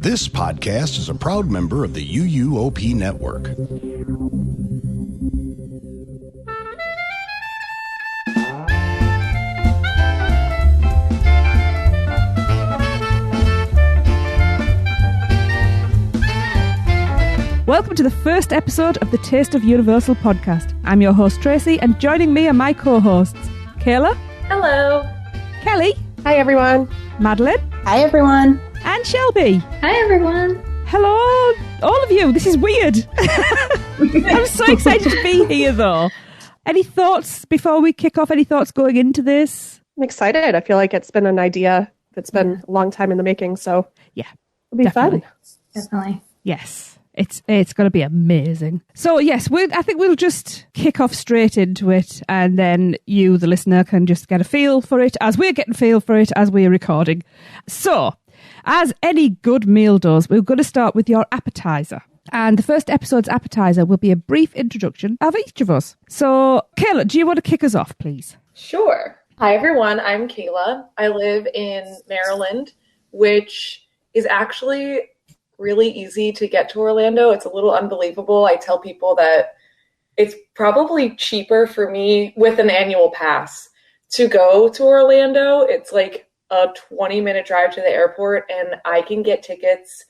This podcast is a proud member of the UUOP Network. Welcome to the first episode of the Taste of Universal podcast. I'm your host Tracy, and joining me are my co-hosts Kayla. Hello. Kelly. Hi everyone. Madeline. Hi everyone. And Shelby. Hi everyone. Hello, all of you. This is weird. I'm so excited to be here though. Any thoughts before we kick off? Any thoughts going into this? I'm excited. I feel like it's been an idea that's been a long time in the making, so yeah, it'll be definitely. fun. Definitely. Yes. It's going to be amazing. So yes, I think we'll just kick off straight into it, and then you, the listener, can just get a feel for it as we're getting a feel for it as we're recording. So, as any good meal does, we're going to start with your appetizer. And the first episode's appetizer will be a brief introduction of each of us. So, Kayla, do you want to kick us off, please? Sure. Hi everyone, I'm Kayla. I live in Maryland, which is actually really easy to get to Orlando. It's a little unbelievable. I tell people that it's probably cheaper for me with an annual pass to go to Orlando. It's like a 20-minute drive to the airport, and I can get tickets.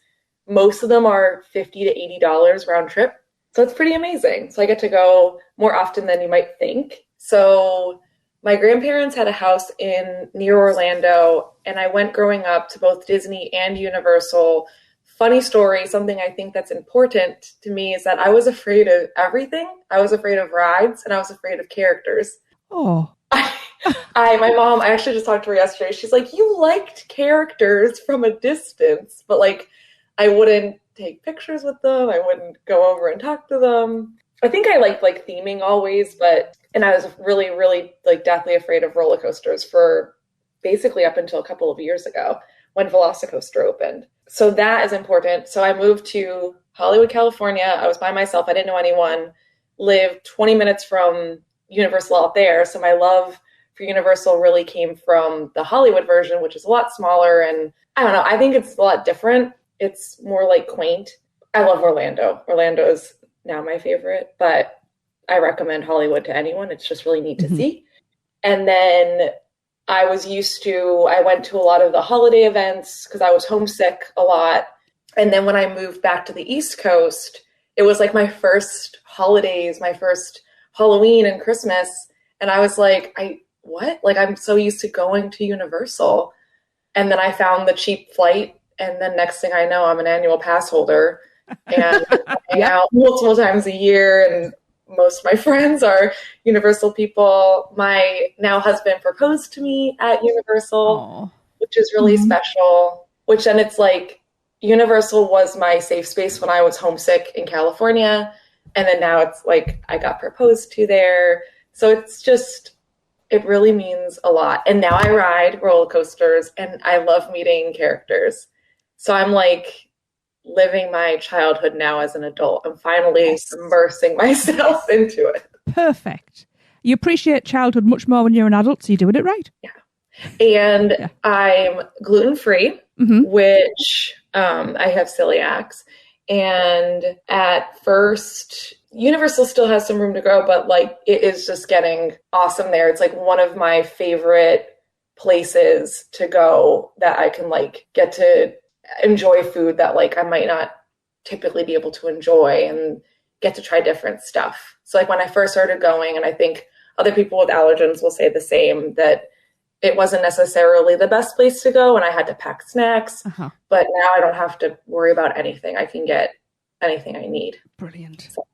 Most of them are $50 to $80 round trip. So it's pretty amazing. So I get to go more often than you might think. So my grandparents had a house near Orlando, and I went growing up to both Disney and Universal. Funny story, something I think that's important to me is that I was afraid of everything. I was afraid of rides, and I was afraid of characters. Oh. My mom, I actually just talked to her yesterday. She's like, you liked characters from a distance, but like I wouldn't take pictures with them. I wouldn't go over and talk to them. I think I liked like theming always, and I was really, really like deathly afraid of roller coasters for basically up until a couple of years ago when Velocicoaster opened. So that is important. So I moved to Hollywood, California. I was by myself. I didn't know anyone. Lived 20 minutes from Universal out there. So my love for Universal really came from the Hollywood version, which is a lot smaller. And I don't know, I think it's a lot different. It's more like quaint. I love Orlando. Orlando is now my favorite, but I recommend Hollywood to anyone. It's just really neat to see. And then I went to a lot of the holiday events because I was homesick a lot. And then when I moved back to the East Coast, it was like my first holidays, my first Halloween and Christmas. And I was like, what? Like, I'm so used to going to Universal. And then I found the cheap flight. And then next thing I know, I'm an annual pass holder. And I hang out multiple times a year, and most of my friends are Universal people. My now husband proposed to me at Universal, which is really special. Which then it's like Universal was my safe space when I was homesick in California. And then now it's like I got proposed to there. So it really means a lot. And now I ride roller coasters, and I love meeting characters. So I'm like living my childhood now as an adult. I'm finally immersing myself into it. Perfect. You appreciate childhood much more when you're an adult, so you're doing it right. Yeah. And I'm gluten-free, which I have celiacs. And at first, Universal still has some room to grow, but like it is just getting awesome there. It's like one of my favorite places to go that I can like get to enjoy food that like I might not typically be able to enjoy and get to try different stuff. So like when I first started going, and I think other people with allergens will say the same, that it wasn't necessarily the best place to go and I had to pack snacks, but now I don't have to worry about anything. I can get anything I need. Brilliant. So.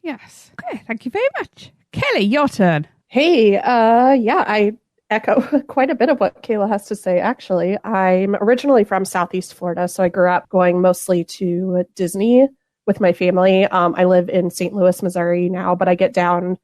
Yes. Okay, thank you very much. Kelly, your turn. Hey, I echo quite a bit of what Kayla has to say, actually. I'm originally from Southeast Florida, so I grew up going mostly to Disney with my family. I live in St. Louis, Missouri now, but I get down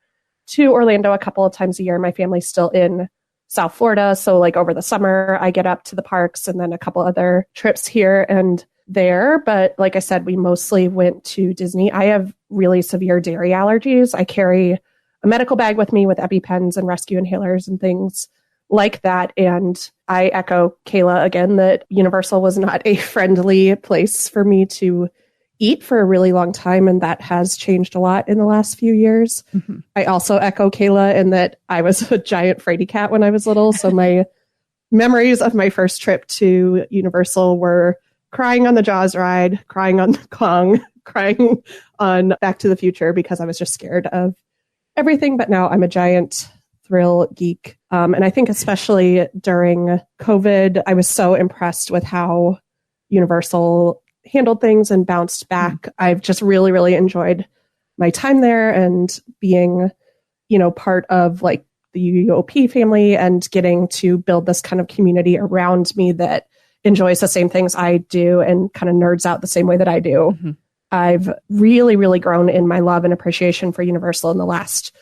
to Orlando a couple of times a year. My family's still in South Florida, so like over the summer, I get up to the parks and then a couple other trips here and there. But like I said, we mostly went to Disney. I have really severe dairy allergies. I carry a medical bag with me with EpiPens and rescue inhalers and things like that. And I echo Kayla again that Universal was not a friendly place for me to eat for a really long time. And that has changed a lot in the last few years. Mm-hmm. I also echo Kayla in that I was a giant fraidy cat when I was little. So my memories of my first trip to Universal were crying on the Jaws ride, crying on the Kong, crying on Back to the Future because I was just scared of everything. But now I'm a giant thrill geek. And I think especially during COVID, I was so impressed with how Universal handled things and bounced back. I've just really, really enjoyed my time there and being, part of like the UUOP family and getting to build this kind of community around me that enjoys the same things I do and kind of nerds out the same way that I do. Mm-hmm. I've really, really grown in my love and appreciation for Universal in the last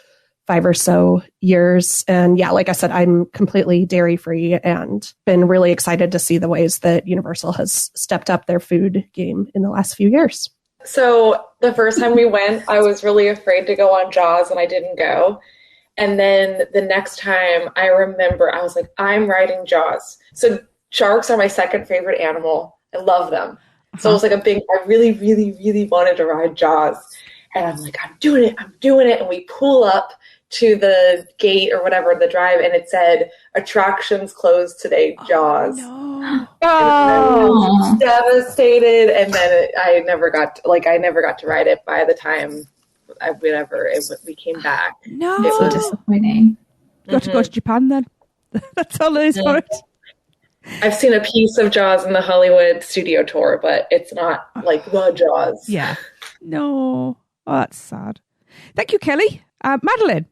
5 or so years. And yeah, like I said, I'm completely dairy free and been really excited to see the ways that Universal has stepped up their food game in the last few years. So the first time we went, I was really afraid to go on Jaws and I didn't go. And then the next time I remember, I was like, I'm riding Jaws. So sharks are my second favorite animal. I love them. So it was like I really, really, really wanted to ride Jaws. And I'm like, I'm doing it. And we pull up to the gate or whatever, the drive, and it said, attractions closed today, Jaws. No. I was devastated. And then I never got to ride it by the time we came back. No. It was disappointing. Got to go to Japan then. That's all there is for it. I've seen a piece of Jaws in the Hollywood studio tour, but it's not like the Jaws. Yeah. No. Oh, that's sad. Thank you, Kelly. Madeline,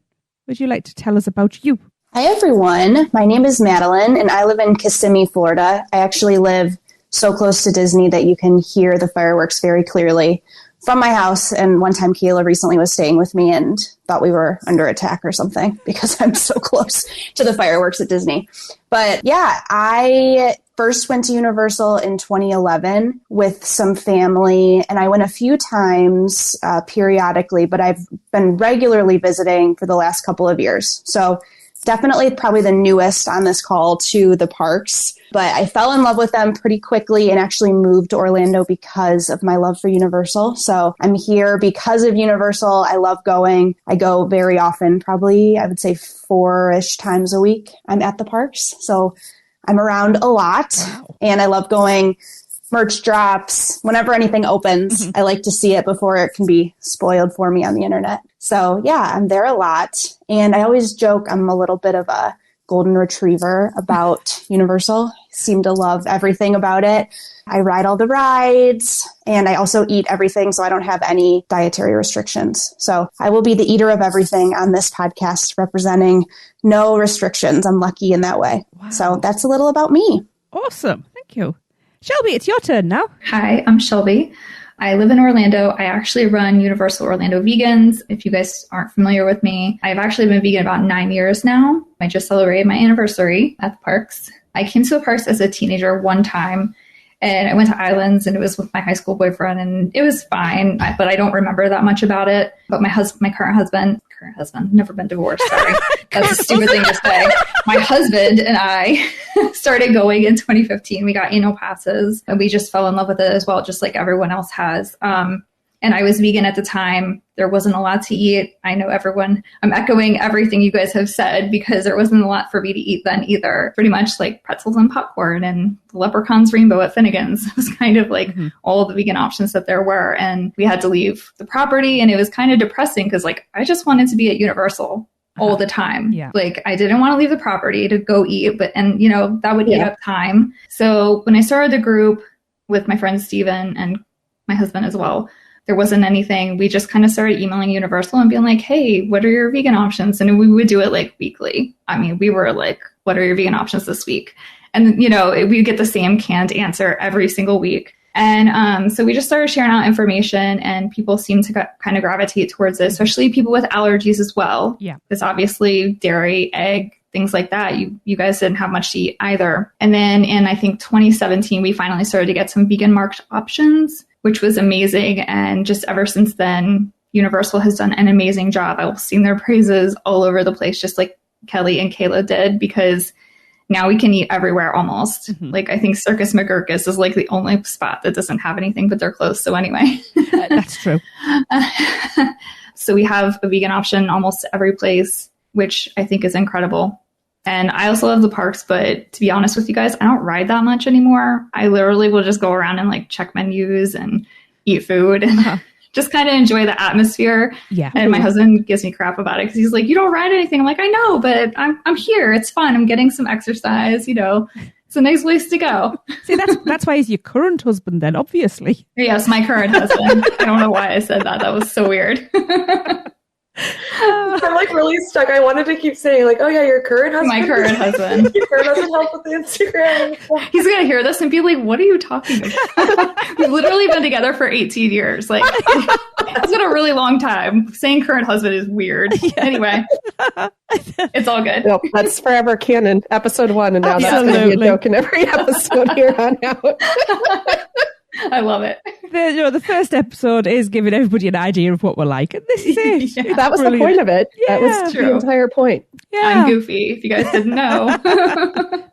would you like to tell us about you? Hi, everyone. My name is Madeline, and I live in Kissimmee, Florida. I actually live so close to Disney that you can hear the fireworks very clearly from my house. And one time Kayla recently was staying with me and thought we were under attack or something because I'm so close to the fireworks at Disney. But yeah, I first went to Universal in 2011 with some family, and I went a few times periodically, but I've been regularly visiting for the last couple of years. So definitely probably the newest on this call to the parks, but I fell in love with them pretty quickly and actually moved to Orlando because of my love for Universal. So I'm here because of Universal. I love going. I go very often, probably I would say 4-ish times a week I'm at the parks. So I'm around a lot. Wow. And I love going merch drops. Whenever anything opens, I like to see it before it can be spoiled for me on the internet. So yeah, I'm there a lot. And I always joke I'm a little bit of a golden retriever about Universal. Seem to love everything about it. I ride all the rides and I also eat everything, so I don't have any dietary restrictions. So I will be the eater of everything on this podcast, representing no restrictions. I'm lucky in that way. Wow. So that's a little about me. Awesome. Thank you. Shelby, it's your turn now. Hi, I'm Shelby. I live in Orlando. I actually run Universal Orlando Vegans. If you guys aren't familiar with me, I've actually been vegan about 9 years now. I just celebrated my anniversary at the parks. I came to the parks as a teenager one time, and I went to Islands, and it was with my high school boyfriend, and it was fine, but I don't remember that much about it. But my current husband, never been divorced, sorry. That's a stupid thing to say. My husband and I started going in 2015. We got annual passes, and we just fell in love with it as well, just like everyone else has. And I was vegan at the time. There wasn't a lot to eat. I know I'm echoing everything you guys have said because there wasn't a lot for me to eat then either. Pretty much like pretzels and popcorn and the Leprechaun's Rainbow at Finnegan's. It was kind of like all the vegan options that there were. And we had to leave the property, and it was kind of depressing because like I just wanted to be at Universal all the time. Yeah. Like I didn't want to leave the property to go eat, and that would eat up time. So when I started the group with my friend Steven and my husband as well, there wasn't anything. We just kind of started emailing Universal and being like, hey, what are your vegan options? And we would do it like weekly. I mean, we were like, what are your vegan options this week? And, we get the same canned answer every single week. And so we just started sharing out information, and people seem to kind of gravitate towards it, especially people with allergies as well. Yeah. Because obviously dairy, egg, things like that, you guys didn't have much to eat either. And then in, I think, 2017, we finally started to get some vegan marked options, which was amazing. And just ever since then, Universal has done an amazing job. I've seen their praises all over the place, just like Kelly and Kayla did, because now we can eat everywhere almost. Mhm. Like, I think Circus McGurkus is like the only spot that doesn't have anything but they're closed. So anyway. That's true. So we have a vegan option almost every place, which I think is incredible. And I also love the parks, but to be honest with you guys, I don't ride that much anymore. I literally will just go around and like check menus and eat food and just kind of enjoy the atmosphere. Yeah. And my husband gives me crap about it because he's like, you don't ride anything. I'm like, I know, but I'm here. It's fun. I'm getting some exercise, you know. It's a nice place to go. See, that's why he's your current husband then, obviously. Yes, my current husband. I don't know why I said that. That was so weird. I'm like really stuck. I wanted to keep saying like, oh yeah, your current husband. My current husband. Your current husband helped with the Instagram. He's going to hear this and be like, what are you talking about? We've literally been together for 18 years. Like, it's been a really long time. Saying current husband is weird. Anyway, it's all good. Nope, that's forever canon. Episode 1, and now that's going to be a joke in every episode here on out. I love it. The first episode is giving everybody an idea of what we're like, and this is it. Yeah. That was Brilliant. the point of it. Yeah, that was true. the entire point. Yeah. I'm goofy, if you guys didn't know.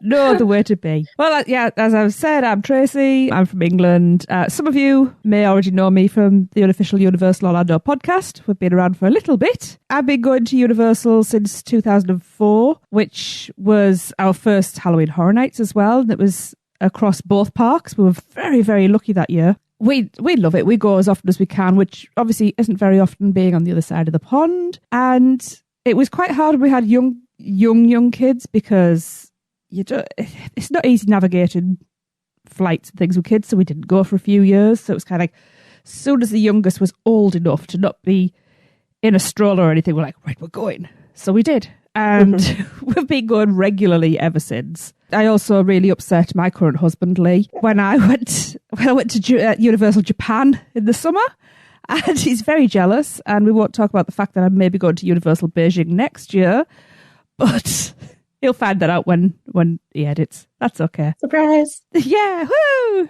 No other way to be. Well, yeah, as I've said, I'm Tracy. I'm from England. Some of you may already know me from the unofficial Universal Orlando podcast. We've been around for a little bit. I've been going to Universal since 2004, which was our first Halloween Horror Nights as well. And it was across both parks. We were very, very lucky that year. We love it. We go as often as we can, which obviously isn't very often being on the other side of the pond. And it was quite hard when we had young kids because it's not easy navigating flights and things with kids. So we didn't go for a few years. So it was kind of like, as soon as the youngest was old enough to not be in a stroller or anything, we're like, right, we're going. So we did. And we've been going regularly ever since. I also really upset my current husband, Lee, when I went to Universal Japan in the summer. And he's very jealous. And we won't talk about the fact that I may be going to Universal Beijing next year. But he'll find that out when he edits. That's okay. Surprise! Yeah, woo!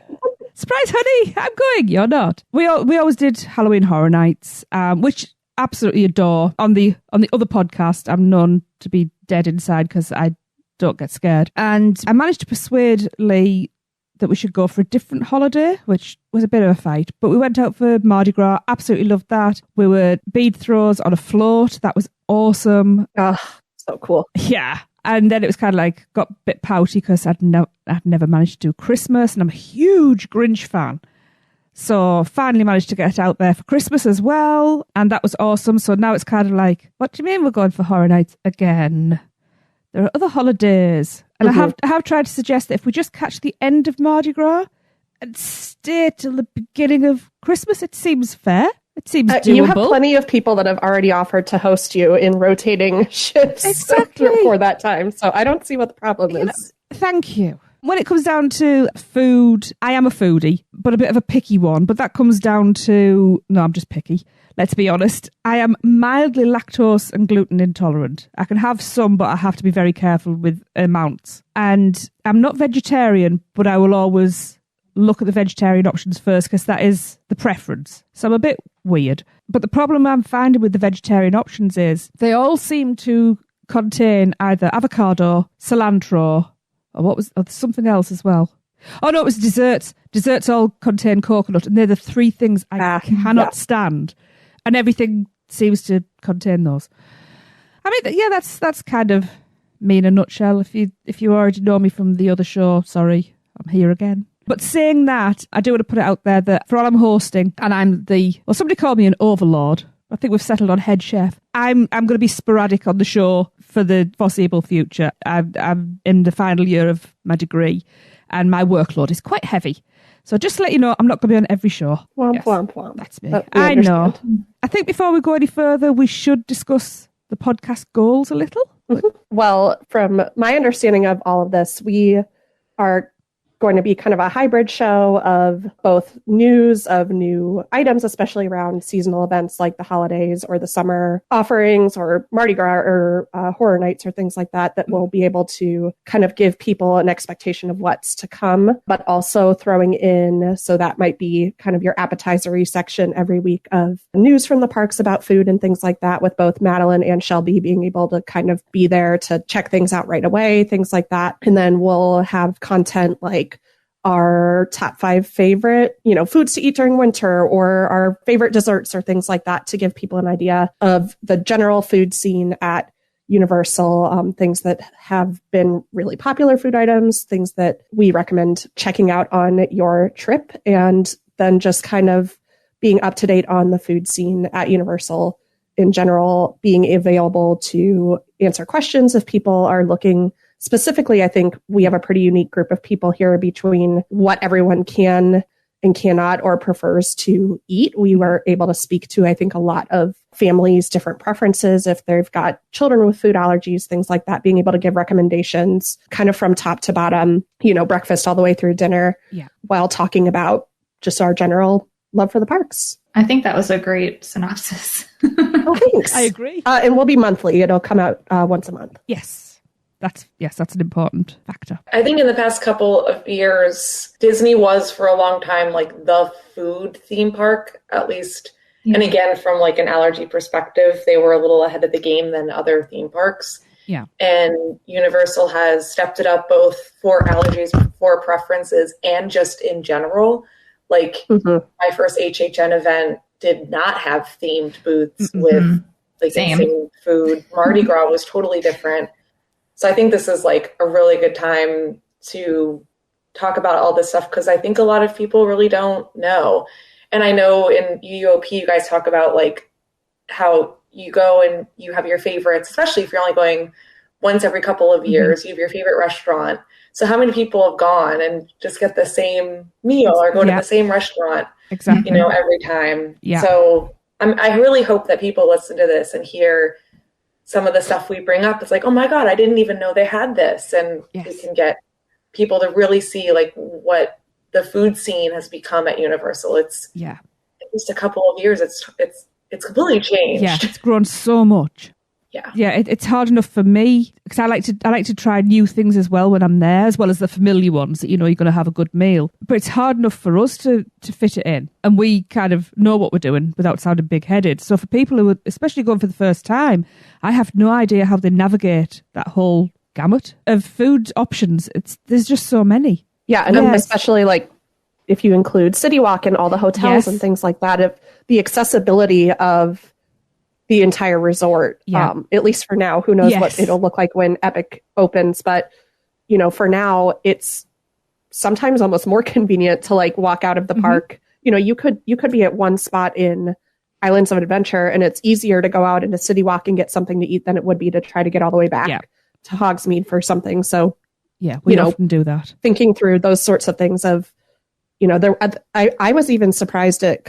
Surprise, honey! I'm going. You're not. We always did Halloween Horror Nights, which absolutely adore. On the other podcast, I'm known to be dead inside because I don't get scared. And I managed to persuade Lee that we should go for a different holiday, which was a bit of a fight. But we went out for Mardi Gras. Absolutely loved that. We were bead throws on a float. That was awesome. Oh, so cool. Yeah. And then it was kind of like, got a bit pouty because I'd never managed to do Christmas. And I'm a huge Grinch fan. So finally managed to get out there for Christmas as well. And that was awesome. So now it's kind of like, what do you mean we're going for Horror Nights again? There are other holidays. And I have tried to suggest that if we just catch the end of Mardi Gras and stay till the beginning of Christmas, it seems fair. It seems doable. You have plenty of people that have already offered to host you in rotating shifts for that time. So I don't see what the problem is. Thank you. When it comes down to food, I am a foodie, but a bit of a picky one. But that comes down to, no, I'm just picky. Let's be honest. I am mildly lactose and gluten intolerant. I can have some, but I have to be very careful with amounts. And I'm not vegetarian, but I will always look at the vegetarian options first because that is the preference. So I'm a bit weird. But the problem I'm finding with the vegetarian options is they all seem to contain either avocado, cilantro, or something else as well. Oh no, it was desserts. Desserts all contain coconut, and they're the three things I cannot stand. And everything seems to contain those. I mean, yeah, that's kind of me in a nutshell. If you already know me from the other show, sorry, I'm here again. But saying that, I do want to put it out there that for all I'm hosting, and I'm somebody called me an overlord. I think we've settled on head chef. I'm going to be sporadic on the show for the foreseeable future. I'm in the final year of my degree, and my workload is quite heavy. So just to let you know, I'm not going to be on every show. Womp, womp, womp. That's me. I know. I think before we go any further, we should discuss the podcast goals a little. Well, from my understanding of all of this, we are going to be kind of a hybrid show of both news of new items, especially around seasonal events like the holidays or the summer offerings or Mardi Gras or horror nights or things like that, that will be able to kind of give people an expectation of what's to come, but also throwing in, so that might be kind of your appetizery section every week of news from the parks about food and things like that, with both Madeline and Shelby being able to kind of be there to check things out right away, things like that. And then we'll have content like our top 5 favorite, foods to eat during winter, or our favorite desserts or things like that, to give people an idea of the general food scene at Universal, things that have been really popular food items, things that we recommend checking out on your trip, and then just kind of being up to date on the food scene at Universal in general, being available to answer questions if people are looking. Specifically, I think we have a pretty unique group of people here between what everyone can and cannot or prefers to eat. We were able to speak to, I think, a lot of families' different preferences. If they've got children with food allergies, things like that, being able to give recommendations kind of from top to bottom, breakfast all the way through dinner, while talking about just our general love for the parks. I think that was a great synopsis. Oh, thanks. I agree. And we'll be monthly. It'll come out once a month. Yes. That's an important factor. I think in the past couple of years, Disney was for a long time like the food theme park, at least. Yeah. And again, from like an allergy perspective, they were a little ahead of the game than other theme parks. Yeah. And Universal has stepped it up both for allergies, for preferences, and just in general. Like my first HHN event did not have themed booths with like insane food. Mardi Gras was totally different. So I think this is like a really good time to talk about all this stuff, because I think a lot of people really don't know. And I know in UUOP, you guys talk about like how you go and you have your favorites, especially if you're only going once every couple of years, you have your favorite restaurant. So how many people have gone and just get the same meal or go to the same restaurant, exactly, every time. Yeah. So I really hope that people listen to this and hear some of the stuff we bring up. It's like, oh my God, I didn't even know they had this. And we can get people to really see like what the food scene has become at Universal. It's just a couple of years. It's completely changed. Yeah, it's grown so much. Yeah, it's hard enough for me because I like to try new things as well when I'm there, as well as the familiar ones that you're going to have a good meal. But it's hard enough for us to fit it in, and we kind of know what we're doing without sounding big-headed. So for people who are especially going for the first time, I have no idea how they navigate that whole gamut of food options. There's just so many. Yeah, and especially like if you include City Walk and all the hotels and things like that, if the accessibility of the entire resort, at least for now. Who knows what it'll look like when Epic opens, but for now it's sometimes almost more convenient to like walk out of the park. You could be at one spot in Islands of Adventure and it's easier to go out into City Walk and get something to eat than it would be to try to get all the way back to Hogsmeade for something. So we often do that. Thinking through those sorts of things of, I was even surprised at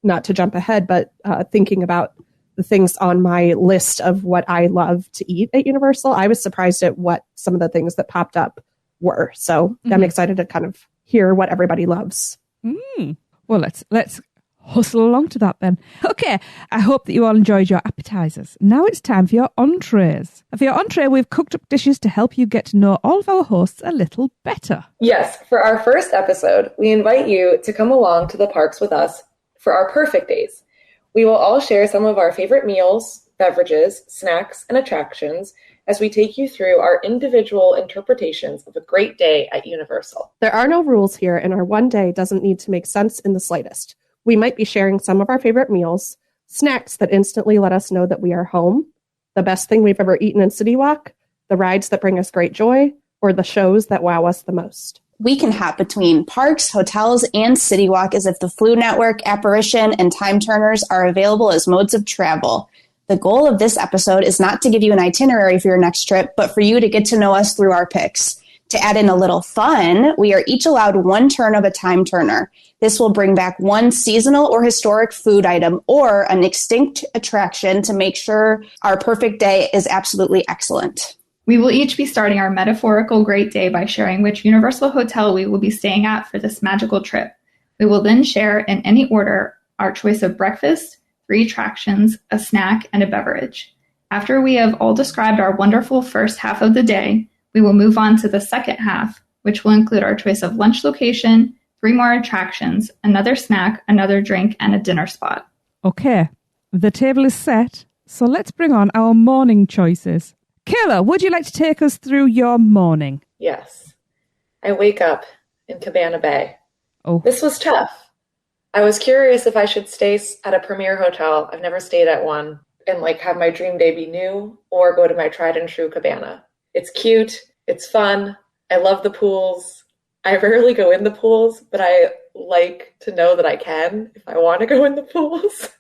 not to jump ahead, but thinking about the things on my list of what I love to eat at Universal, I was surprised at what some of the things that popped up were. So I'm excited to kind of hear what everybody loves. Well, let's hustle along to that then. Okay, I hope that you all enjoyed your appetizers. Now it's time for your entrees. And for your entree, we've cooked up dishes to help you get to know all of our hosts a little better. Yes, for our first episode, we invite you to come along to the parks with us for our perfect days. We will all share some of our favorite meals, beverages, snacks, and attractions as we take you through our individual interpretations of a great day at Universal. There are no rules here, and our one day doesn't need to make sense in the slightest. We might be sharing some of our favorite meals, snacks that instantly let us know that we are home, the best thing we've ever eaten in City Walk, the rides that bring us great joy, or the shows that wow us the most. We can hop between parks, hotels, and City Walk as if the Flu Network, Apparition, and Time Turners are available as modes of travel. The goal of this episode is not to give you an itinerary for your next trip, but for you to get to know us through our picks. To add in a little fun, we are each allowed one turn of a Time Turner. This will bring back one seasonal or historic food item or an extinct attraction to make sure our perfect day is absolutely excellent. We will each be starting our metaphorical great day by sharing which Universal hotel we will be staying at for this magical trip. We will then share in any order our choice of breakfast, 3 attractions, a snack, and a beverage. After we have all described our wonderful first half of the day, we will move on to the second half, which will include our choice of lunch location, 3 more attractions, another snack, another drink, and a dinner spot. Okay, the table is set, so let's bring on our morning choices. Kayla, would you like to take us through your morning? Yes. I wake up in Cabana Bay. Oh. This was tough. I was curious if I should stay at a premier hotel. I've never stayed at one, and like have my dream day be new, or go to my tried and true cabana. It's cute. It's fun. I love the pools. I rarely go in the pools, but I like to know that I can if I want to go in the pools.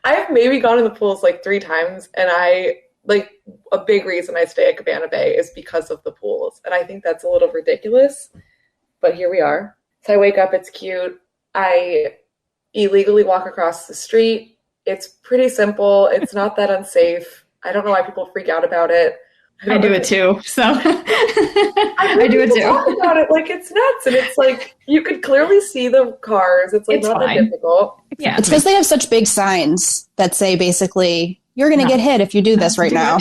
I've maybe gone in the pools like 3 times, and a big reason I stay at Cabana Bay is because of the pools. And I think that's a little ridiculous, but here we are. So I wake up, it's cute. I illegally walk across the street. It's pretty simple. It's not that unsafe. I don't know why people freak out about it. I do it too. So I do it too. Talk about it like it's nuts, and it's like you could clearly see the cars. It's like not that difficult. Yeah, it's because they have such big signs that say basically you're going to get hit if you do this right now.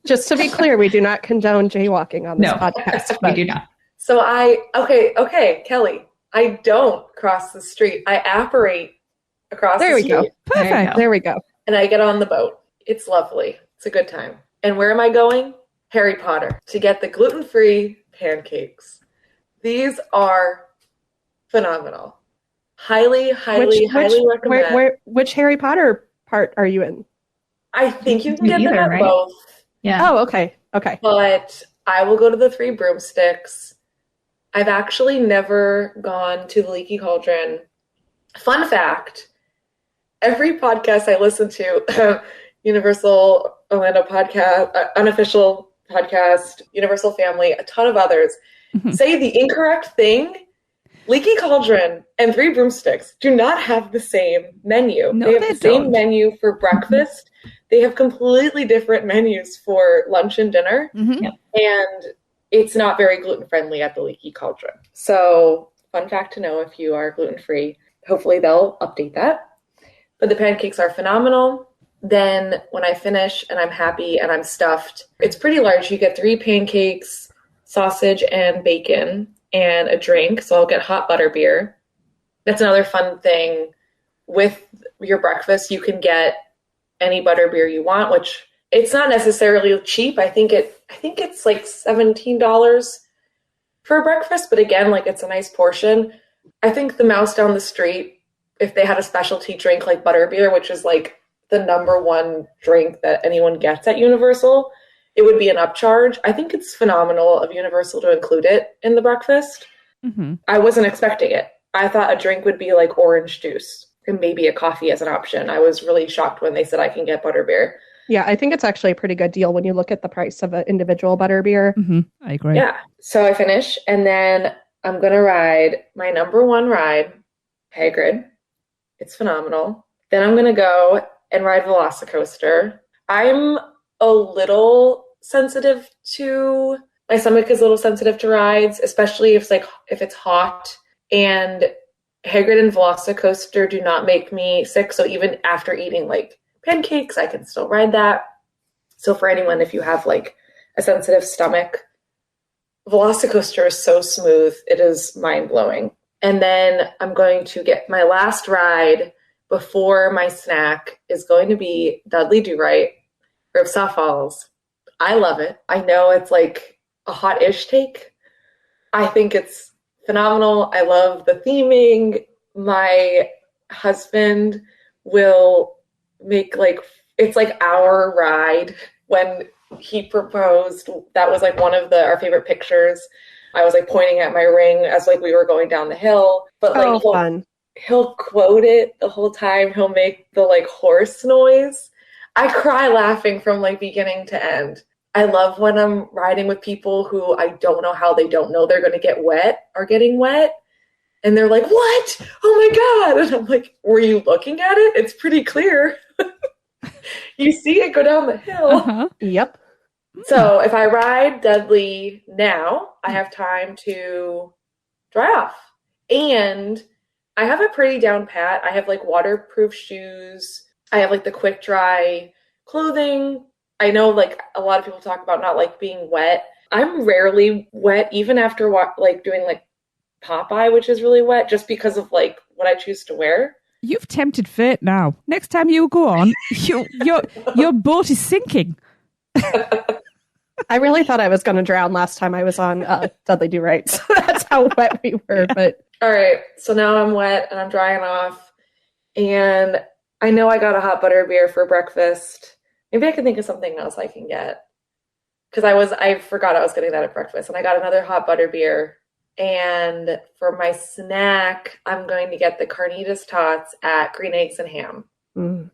Just to be clear, we do not condone jaywalking on this podcast. We do not. So okay, Kelly, I don't cross the street. I apparate across the street. There we go. Perfect. There we go. And I get on the boat. It's lovely. It's a good time. And where am I going? Harry Potter, to get the gluten-free pancakes. These are phenomenal. Highly recommend. Which Harry Potter part are you in? I think you can get them at both. Yeah. Oh, okay. Okay. But I will go to the 3 broomsticks. I've actually never gone to the Leaky Cauldron. Fun fact, every podcast I listen to, Universal Orlando podcast, unofficial podcast, Universal Family, a ton of others, say the incorrect thing. Leaky Cauldron and 3 broomsticks do not have the same menu. No, they have the same menu for breakfast. They have completely different menus for lunch and dinner. And it's not very gluten-friendly at the Leaky Cauldron. So, fun fact to know if you are gluten-free. Hopefully they'll update that. But the pancakes are phenomenal. Then when I finish and I'm happy and I'm stuffed, it's pretty large. You get 3 pancakes, sausage and bacon, and a drink. So I'll get hot butterbeer. That's another fun thing. With your breakfast, you can get any butterbeer you want, which it's not necessarily cheap. I think it's like $17 for breakfast, but again, like it's a nice portion. I think the mouse down the street, if they had a specialty drink like butterbeer, which is like the #1 drink that anyone gets at Universal, it would be an upcharge. I think it's phenomenal of Universal to include it in the breakfast. I wasn't expecting it. I thought a drink would be like orange juice and maybe a coffee as an option. I was really shocked when they said I can get butterbeer. Yeah, I think it's actually a pretty good deal when you look at the price of an individual butterbeer. I agree. Yeah. So I finish, and then I'm going to ride my #1 ride, Hagrid. It's phenomenal. Then I'm going to go and ride Velocicoaster. I'm a little sensitive to, my stomach is a little sensitive to rides, especially if it's hot. And Hagrid and Velocicoaster do not make me sick. So even after eating like pancakes, I can still ride that. So for anyone, if you have like a sensitive stomach, Velocicoaster is so smooth. It is mind blowing. And then I'm going to get my last ride before my snack is going to be Dudley Do-Right or Soft Falls. I love it. I know it's like a hot-ish take. I think it's phenomenal. I love the theming. My husband will make it's like our ride. When he proposed, that was like one of our favorite pictures. I was like pointing at my ring as like we were going down the hill. But like fun. He'll quote it the whole time. He'll make the like horse noise. I cry laughing from like beginning to end. I love when I'm riding with people who I don't know how they don't know they're going to get wet or getting wet. And they're like, what? Oh my God. And I'm like, were you looking at it? It's pretty clear. You see it go down the hill. Yep. So if I ride Dudley now, I have time to dry off. And I have it pretty down pat. I have like waterproof shoes. I have like the quick dry clothing. I know like a lot of people talk about not like being wet. I'm rarely wet, even after like doing like Popeye, which is really wet, just because of like what I choose to wear. You've tempted fate now. Next time you go on, your boat is sinking. I really thought I was going to drown last time I was on Dudley Do Right. So that's how wet we were. Yeah. But all right, so now I'm wet and I'm drying off. And I know I got a hot butter beer for breakfast. Maybe I can think of something else I can get. Because I forgot I was getting that at breakfast. And I got another hot butter beer. And for my snack, I'm going to get the carnitas tots at Green Eggs and Ham.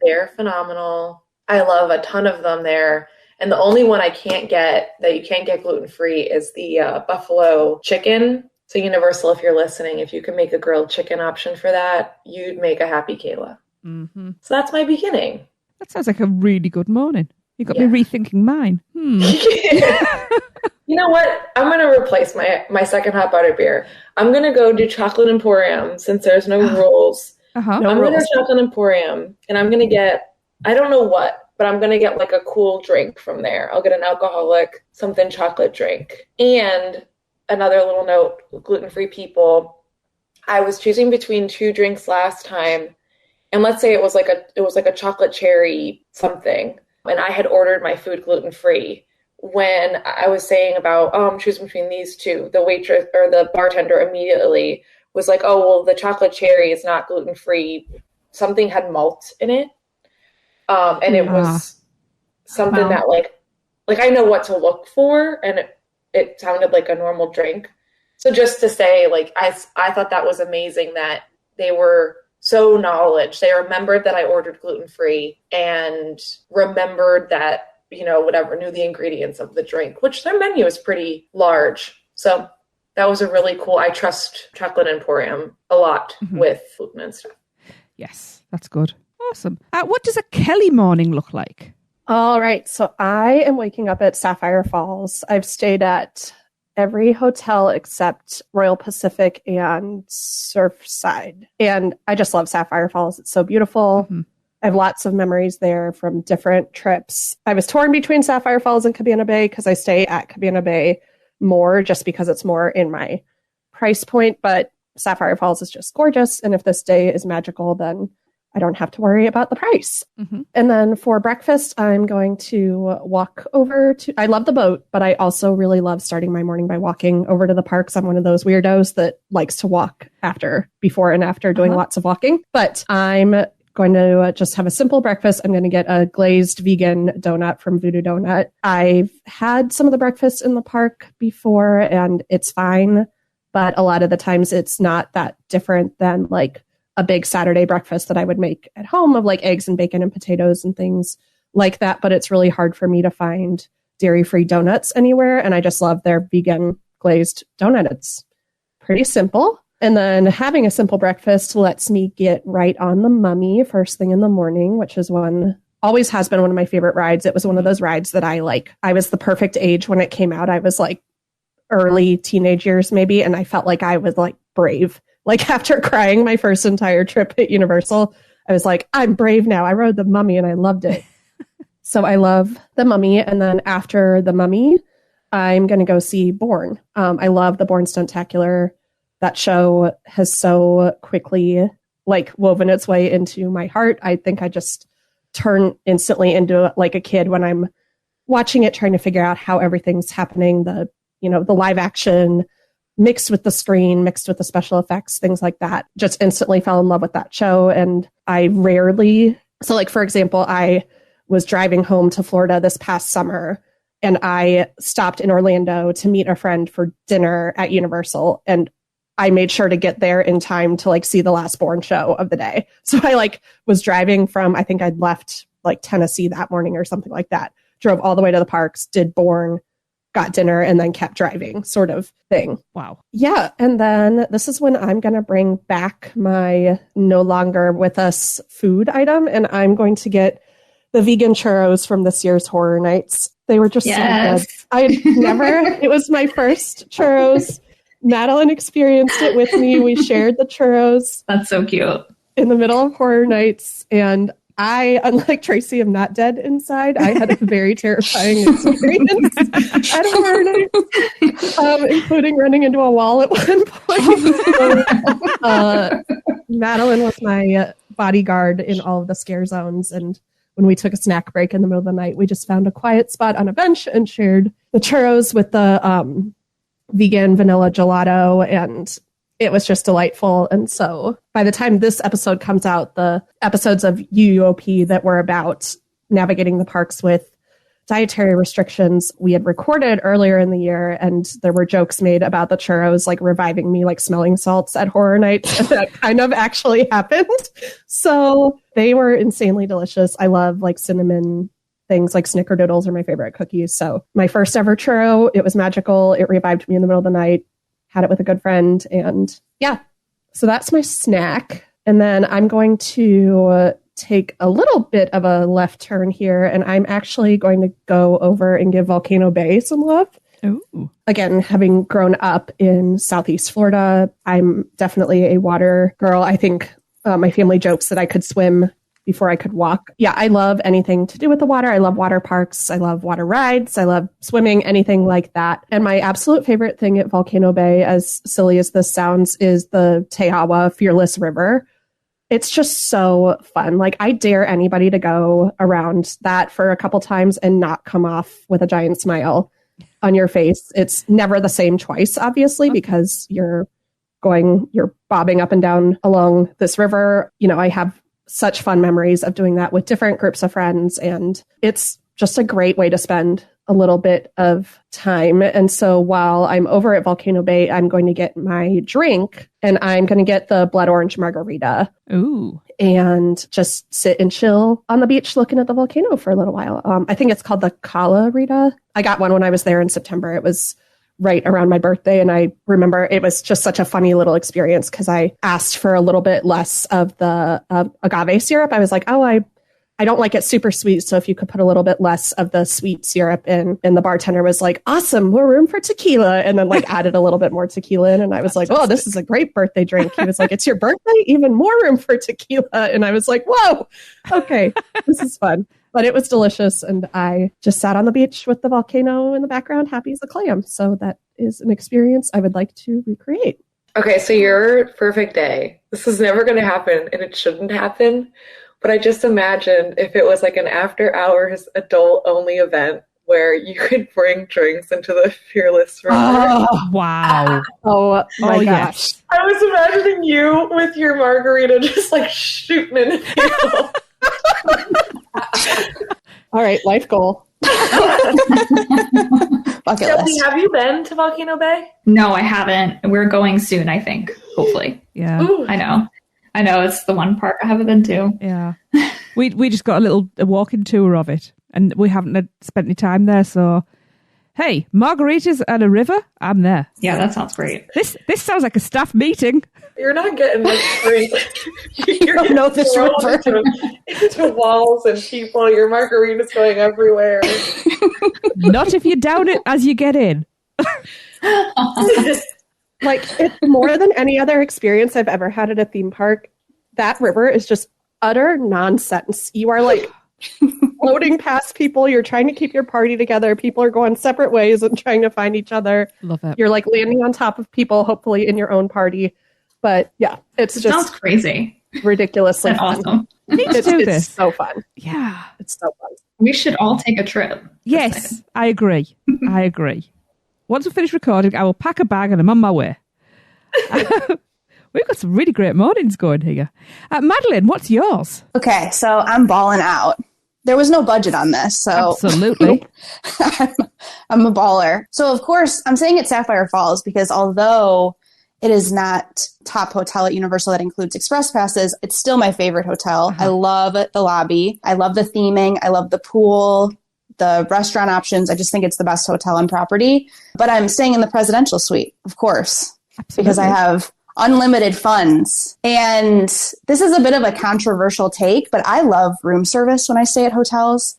They're phenomenal. I love a ton of them there. And the only one I can't get that you can't get gluten-free is the buffalo chicken. So Universal, if you're listening, if you can make a grilled chicken option for that, you'd make a happy Kayla. Mm-hmm. So that's my beginning. That sounds like a really good morning. You got me rethinking mine. You know what? I'm going to replace my second hot butter beer. I'm going to go do Chocolate Emporium since there's no rules. Uh-huh. I'm going to go Chocolate Emporium and I'm going to get, I don't know what, but I'm going to get like a cool drink from there. I'll get an alcoholic something chocolate drink. And another little note, gluten-free people, I was choosing between two drinks last time. And let's say it was like a chocolate cherry something. And I had ordered my food gluten-free. When I was saying about, I'm choosing between these two, the waitress or the bartender immediately was like, oh, well, the chocolate cherry is not gluten-free. Something had malt in it. And it was something that like I know what to look for. And it sounded like a normal drink. So just to say, like, I thought that was amazing that they were so knowledge. They remembered that I ordered gluten-free and remembered that, you know, whatever, knew the ingredients of the drink, which their menu is pretty large. So that was a really cool, I trust Chocolate Emporium a lot with gluten and stuff. Yes, that's good. Awesome. What does a Kelly morning look like? all right, so I am waking up at Sapphire Falls. I've stayed at every hotel except Royal Pacific and Surfside. And I just love Sapphire Falls. It's so beautiful. Mm-hmm. I have lots of memories there from different trips. I was torn between Sapphire Falls and Cabana Bay because I stay at Cabana Bay more just because it's more in my price point. But Sapphire Falls is just gorgeous. And if this day is magical, then I don't have to worry about the price. Mm-hmm. And then for breakfast, I'm going to walk over to, I love the boat, but I also really love starting my morning by walking over to the parks. I'm one of those weirdos that likes to walk before and after doing lots of walking. But I'm going to just have a simple breakfast. I'm going to get a glazed vegan donut from Voodoo Donut. I've had some of the breakfast in the park before and it's fine, but a lot of the times it's not that different than like a big Saturday breakfast that I would make at home of like eggs and bacon and potatoes and things like that. But it's really hard for me to find dairy-free donuts anywhere. And I just love their vegan glazed donut. It's pretty simple. And then having a simple breakfast lets me get right on the Mummy first thing in the morning, which is always has been one of my favorite rides. It was one of those rides that I was the perfect age when it came out. I was like early teenage years maybe. And I felt like I was like brave. Like after crying my first entire trip at Universal, I was like, I'm brave now. I rode the Mummy and I loved it. So I love the Mummy. And then after the Mummy, I'm going to go see Bourne. I love the Bourne Stuntacular. That show has so quickly like woven its way into my heart. I think I just turn instantly into like a kid when I'm watching it, trying to figure out how everything's happening. The live action mixed with the screen, mixed with the special effects, things like that. Just instantly fell in love with that show. And so like, for example, I was driving home to Florida this past summer and I stopped in Orlando to meet a friend for dinner at Universal. And I made sure to get there in time to like see the last Bourne show of the day. So I like was driving from, I think I'd left like Tennessee that morning or something like that, drove all the way to the parks, did Bourne, got dinner, and then kept driving sort of thing. Wow. Yeah. And then this is when I'm going to bring back my no longer with us food item. And I'm going to get the vegan churros from this year's Horror Nights. They were just Yes. so good. It was my first churros. Madeline experienced it with me. We shared the churros That's so cute. in the middle of horror nights. And I, unlike Tracy, am not dead inside. I had a very terrifying experience at horror nights, including running into a wall at one point. Madeline was my bodyguard in all of the scare zones. And when we took a snack break in the middle of the night, we just found a quiet spot on a bench and shared the churros with the vegan vanilla gelato, and it was just delightful. And so by the time this episode comes out, the episodes of UUOP that were about navigating the parks with dietary restrictions, we had recorded earlier in the year, and there were jokes made about the churros like reviving me like smelling salts at horror nights. And that kind of actually happened. So they were insanely delicious. I love like cinnamon things, like snickerdoodles are my favorite cookies. So my first ever churro, it was magical. It revived me in the middle of the night. Had it with a good friend. And yeah, so that's my snack. And then I'm going to take a little bit of a left turn here. And I'm actually going to go over and give Volcano Bay some love. Ooh. Again, having grown up in Southeast Florida, I'm definitely a water girl. I think my family jokes that I could swim before I could walk. Yeah, I love anything to do with the water. I love water parks. I love water rides. I love swimming, anything like that. And my absolute favorite thing at Volcano Bay, as silly as this sounds, is the TOU Fearless River. It's just so fun. Like, I dare anybody to go around that for a couple times and not come off with a giant smile on your face. It's never the same twice, obviously, because you're bobbing up and down along this river. You know, I have such fun memories of doing that with different groups of friends. And it's just a great way to spend a little bit of time. And so while I'm over at Volcano Bay, I'm going to get my drink, and I'm going to get the blood orange margarita. Ooh. And just sit and chill on the beach looking at the volcano for a little while. I think it's called the Cala Rita. I got one when I was there in September. It was right around my birthday. And I remember it was just such a funny little experience because I asked for a little bit less of the agave syrup. I was like, oh, I don't like it super sweet. So if you could put a little bit less of the sweet syrup in. And the bartender was like, awesome, more room for tequila. And then like added a little bit more tequila in. And I was like, oh, this is a great birthday drink. He was like, it's your birthday? Even more room for tequila. And I was like, whoa, okay, this is fun. But it was delicious. And I just sat on the beach with the volcano in the background, happy as a clam. So that is an experience I would like to recreate. Okay, so your perfect day. This is never going to happen, and it shouldn't happen. But I just imagined if it was like an after hours adult only event where you could bring drinks into the Fearless River. Oh, wow. Oh my gosh. Yes. I was imagining you with your margarita just like shooting into people. All right, life goal. Bucket Shelby, list. have you been to Volcano Bay? No, I haven't. We're going soon, I think. Hopefully. Yeah. Ooh. I know it's the one park I haven't been to. Yeah. We just got a walking tour of it, and we haven't spent any time there. So, hey, margaritas and a river, I'm there. Yeah, that sounds great. This sounds like a staff meeting. You're not getting much drink. You're don't know this thrown river. into walls and people. Your margarita's going everywhere. Not if you down it as you get in. Like, it's more than any other experience I've ever had at a theme park. That river is just utter nonsense. You are like floating past people. You're trying to keep your party together. People are going separate ways and trying to find each other. Love it. You're like landing on top of people, hopefully in your own party. But yeah, it's It sounds just crazy ridiculously and fun. awesome. We need to do It's this. so fun. Yeah. It's so fun. We should all take a trip. Yes, I agree. I agree. Once we finish recording, I will pack a bag and I'm on my way. We've got some really great mornings going here. Madeline, what's yours? Okay, so I'm balling out. There was no budget on this, so Absolutely. I'm a baller. So, of course, I'm saying it's Sapphire Falls because although it is not top hotel at Universal that includes express passes, it's still my favorite hotel. I love the lobby. I love the theming. I love the pool, the restaurant options. I just think it's the best hotel on property. But I'm staying in the presidential suite, of course, because I have unlimited funds. And this is a bit of a controversial take, but I love room service when I stay at hotels.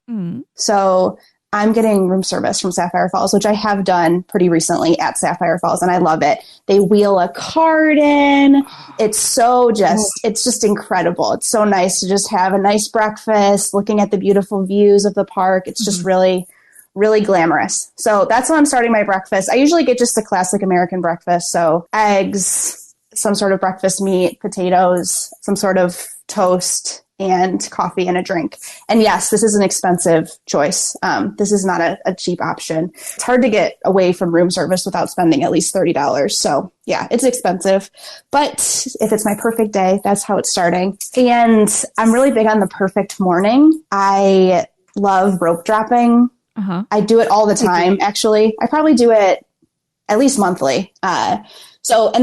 So I'm getting room service from Sapphire Falls, which I have done pretty recently at Sapphire Falls, and I love it. They wheel a cart in. It's it's just incredible. It's so nice to just have a nice breakfast, looking at the beautiful views of the park. It's just really, really glamorous. So that's how I'm starting my breakfast. I usually get just a classic American breakfast. So eggs, some sort of breakfast meat, potatoes, some sort of toast, and coffee and a drink. And yes, this is an expensive choice. This is not a cheap option. It's hard to get away from room service without spending at least $30. So yeah, it's expensive. But if it's my perfect day, that's how it's starting. And I'm really big on the perfect morning. I love rope dropping. I do it all the time, actually. I probably do it at least monthly. And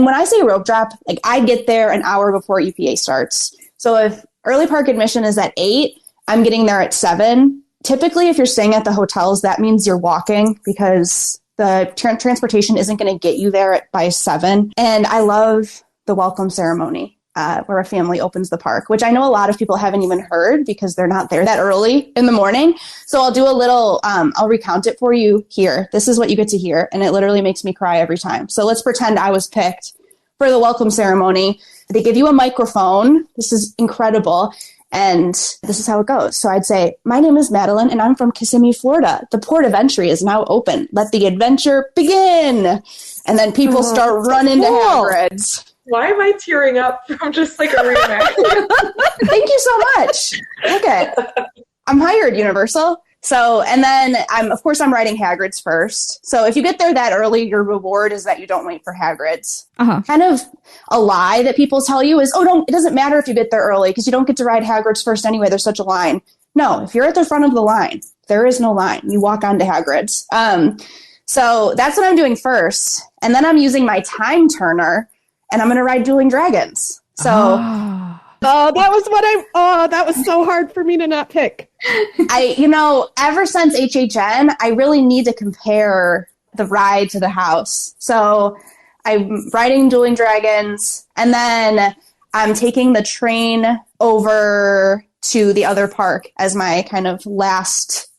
when I say rope drop, like I get there an hour before EPA starts. So if early park admission is at 8, I'm getting there at 7. Typically, if you're staying at the hotels, that means you're walking because the transportation isn't going to get you there by 7. And I love the welcome ceremony where a family opens the park, which I know a lot of people haven't even heard because they're not there that early in the morning. So I'll do a little, I'll recount it for you here. This is what you get to hear. And it literally makes me cry every time. So let's pretend I was picked for the welcome ceremony. They give you a microphone. This is incredible. And this is how it goes. So I'd say, my name is Madeline and I'm from Kissimmee, Florida. The port of entry is now open. Let the adventure begin. And then people start running to Hagrid's. Why am I tearing up from just like a reenactment? Thank you so much. Okay. I'm hired, Universal. So, and then I'm writing Hagrid's first. So if you get there that early, your reward is that you don't wait for Hagrid's. Kind of a lie that people tell you is, it doesn't matter if you get there early because you don't get to ride Hagrid's first anyway. There's such a line. No, if you're at the front of the line, there is no line. You walk onto Hagrid's. So that's what I'm doing first. And then I'm using my time turner and I'm going to ride Dueling Dragons. So... that was so hard for me to not pick. Ever since HHN, I really need to compare the ride to the house. So I'm riding Dueling Dragons, and then I'm taking the train over to the other park as my kind of last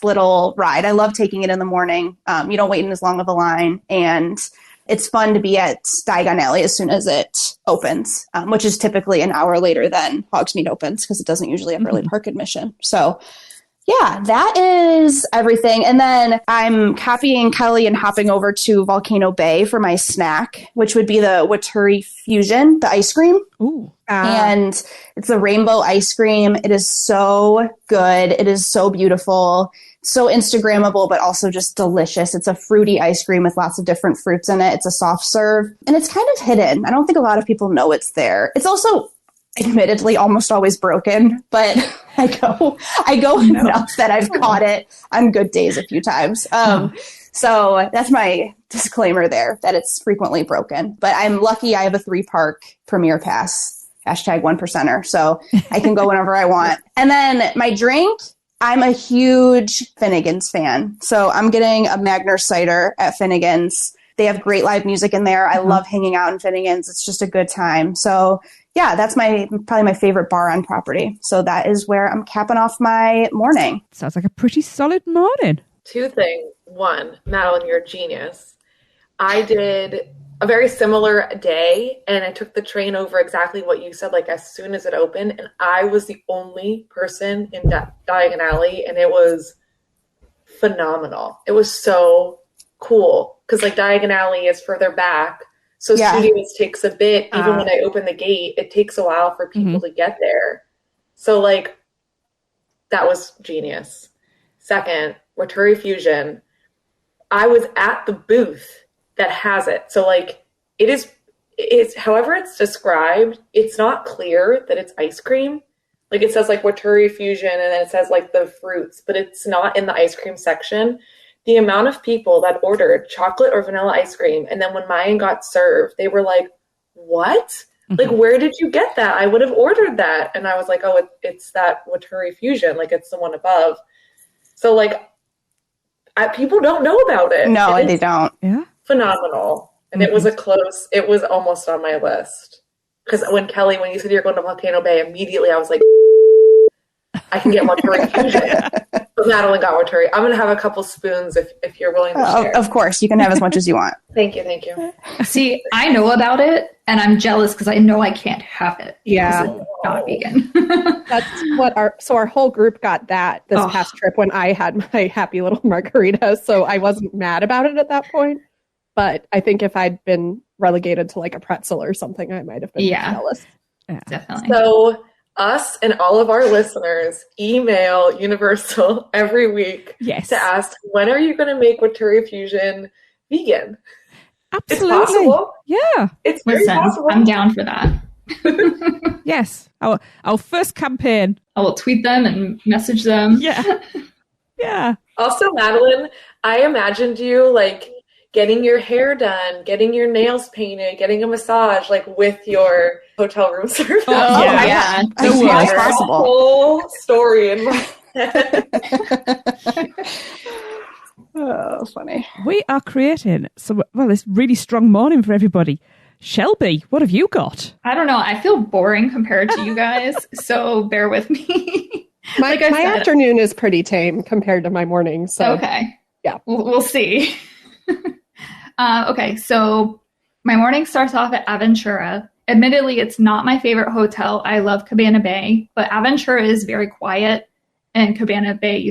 little ride. I love taking it in the morning. You don't wait in as long of a line, and it's fun to be at Diagon Alley as soon as it opens, which is typically an hour later than Hogsmeade opens because it doesn't usually have early park admission. So yeah, that is everything. And then I'm copying Kelly and hopping over to Volcano Bay for my snack, which would be the Waturi Fusion, the ice cream. Ooh. And it's the rainbow ice cream. It is so good. It is so beautiful. So Instagrammable, but also just delicious. It's a fruity ice cream with lots of different fruits in it. It's a soft serve, and it's kind of hidden. I don't think a lot of people know it's there. It's also, admittedly, almost always broken, but I go enough that I've caught it on good days a few times. So that's my disclaimer there, that it's frequently broken. But I'm lucky I have a 3-park premier pass, #1%er, so I can go whenever I want. And then my drink, I'm a huge Finnegan's fan. So I'm getting a Magner cider at Finnegan's. They have great live music in there. I love hanging out in Finnegan's. It's just a good time. So yeah, that's probably my favorite bar on property. So that is where I'm capping off my morning. Sounds like a pretty solid morning. 2 things. 1, Madeline, you're a genius. I did a very similar day, and I took the train over exactly what you said, like as soon as it opened, and I was the only person in Diagon Alley, and it was phenomenal. It was so cool because like Diagon Alley is further back, so Studios takes a bit. Even when I open the gate, it takes a while for people to get there. So like that was genius. Second, Waturi Fusion. I was at the booth that has it. So like it's however it's described, it's not clear that it's ice cream. Like it says like Waturi Fusion and then it says like the fruits, but it's not in the ice cream section. The amount of people that ordered chocolate or vanilla ice cream, and then when mine got served, they were like, what? Like, where did you get that? I would have ordered that. And I was like, oh, it's that Waturi Fusion. Like, it's the one above. So, like, people don't know about it. No, they don't. Yeah. Phenomenal. And it was it was almost on my list. Because when you said you're going to Volcano Bay, immediately I was like, I can get Waturi Fusion. So Madeline got Waturi. I'm going to have a couple spoons if you're willing to share. Of course, you can have as much as you want. Thank you. See, I know about it, and I'm jealous because I know I can't have it. Yeah. Because it's not vegan. That's what our whole group got that this past trip when I had my happy little margarita. So I wasn't mad about it at that point. But I think if I'd been relegated to like a pretzel or something, I might have been jealous. Yeah. Definitely. So us and all of our listeners email Universal every week to ask, when are you going to make Waturi Fusion vegan? Absolutely. It's possible. Yeah. It's very possible. I'm down for that. Yes. Our first campaign. I will tweet them and message them. Yeah. Yeah. Also, Madeline, I imagined you like getting your hair done, getting your nails painted, getting a massage, like with your hotel room service. Oh, yeah. It's possible. Whole story in my head. Oh, funny. We are creating this really strong morning for everybody. Shelby, what have you got? I don't know. I feel boring compared to you guys, so bear with me. My afternoon is pretty tame compared to my morning. So okay. Yeah. We'll see. Okay, so my morning starts off at Aventura. Admittedly, it's not my favorite hotel. I love Cabana Bay, but Aventura is very quiet, and Cabana Bay,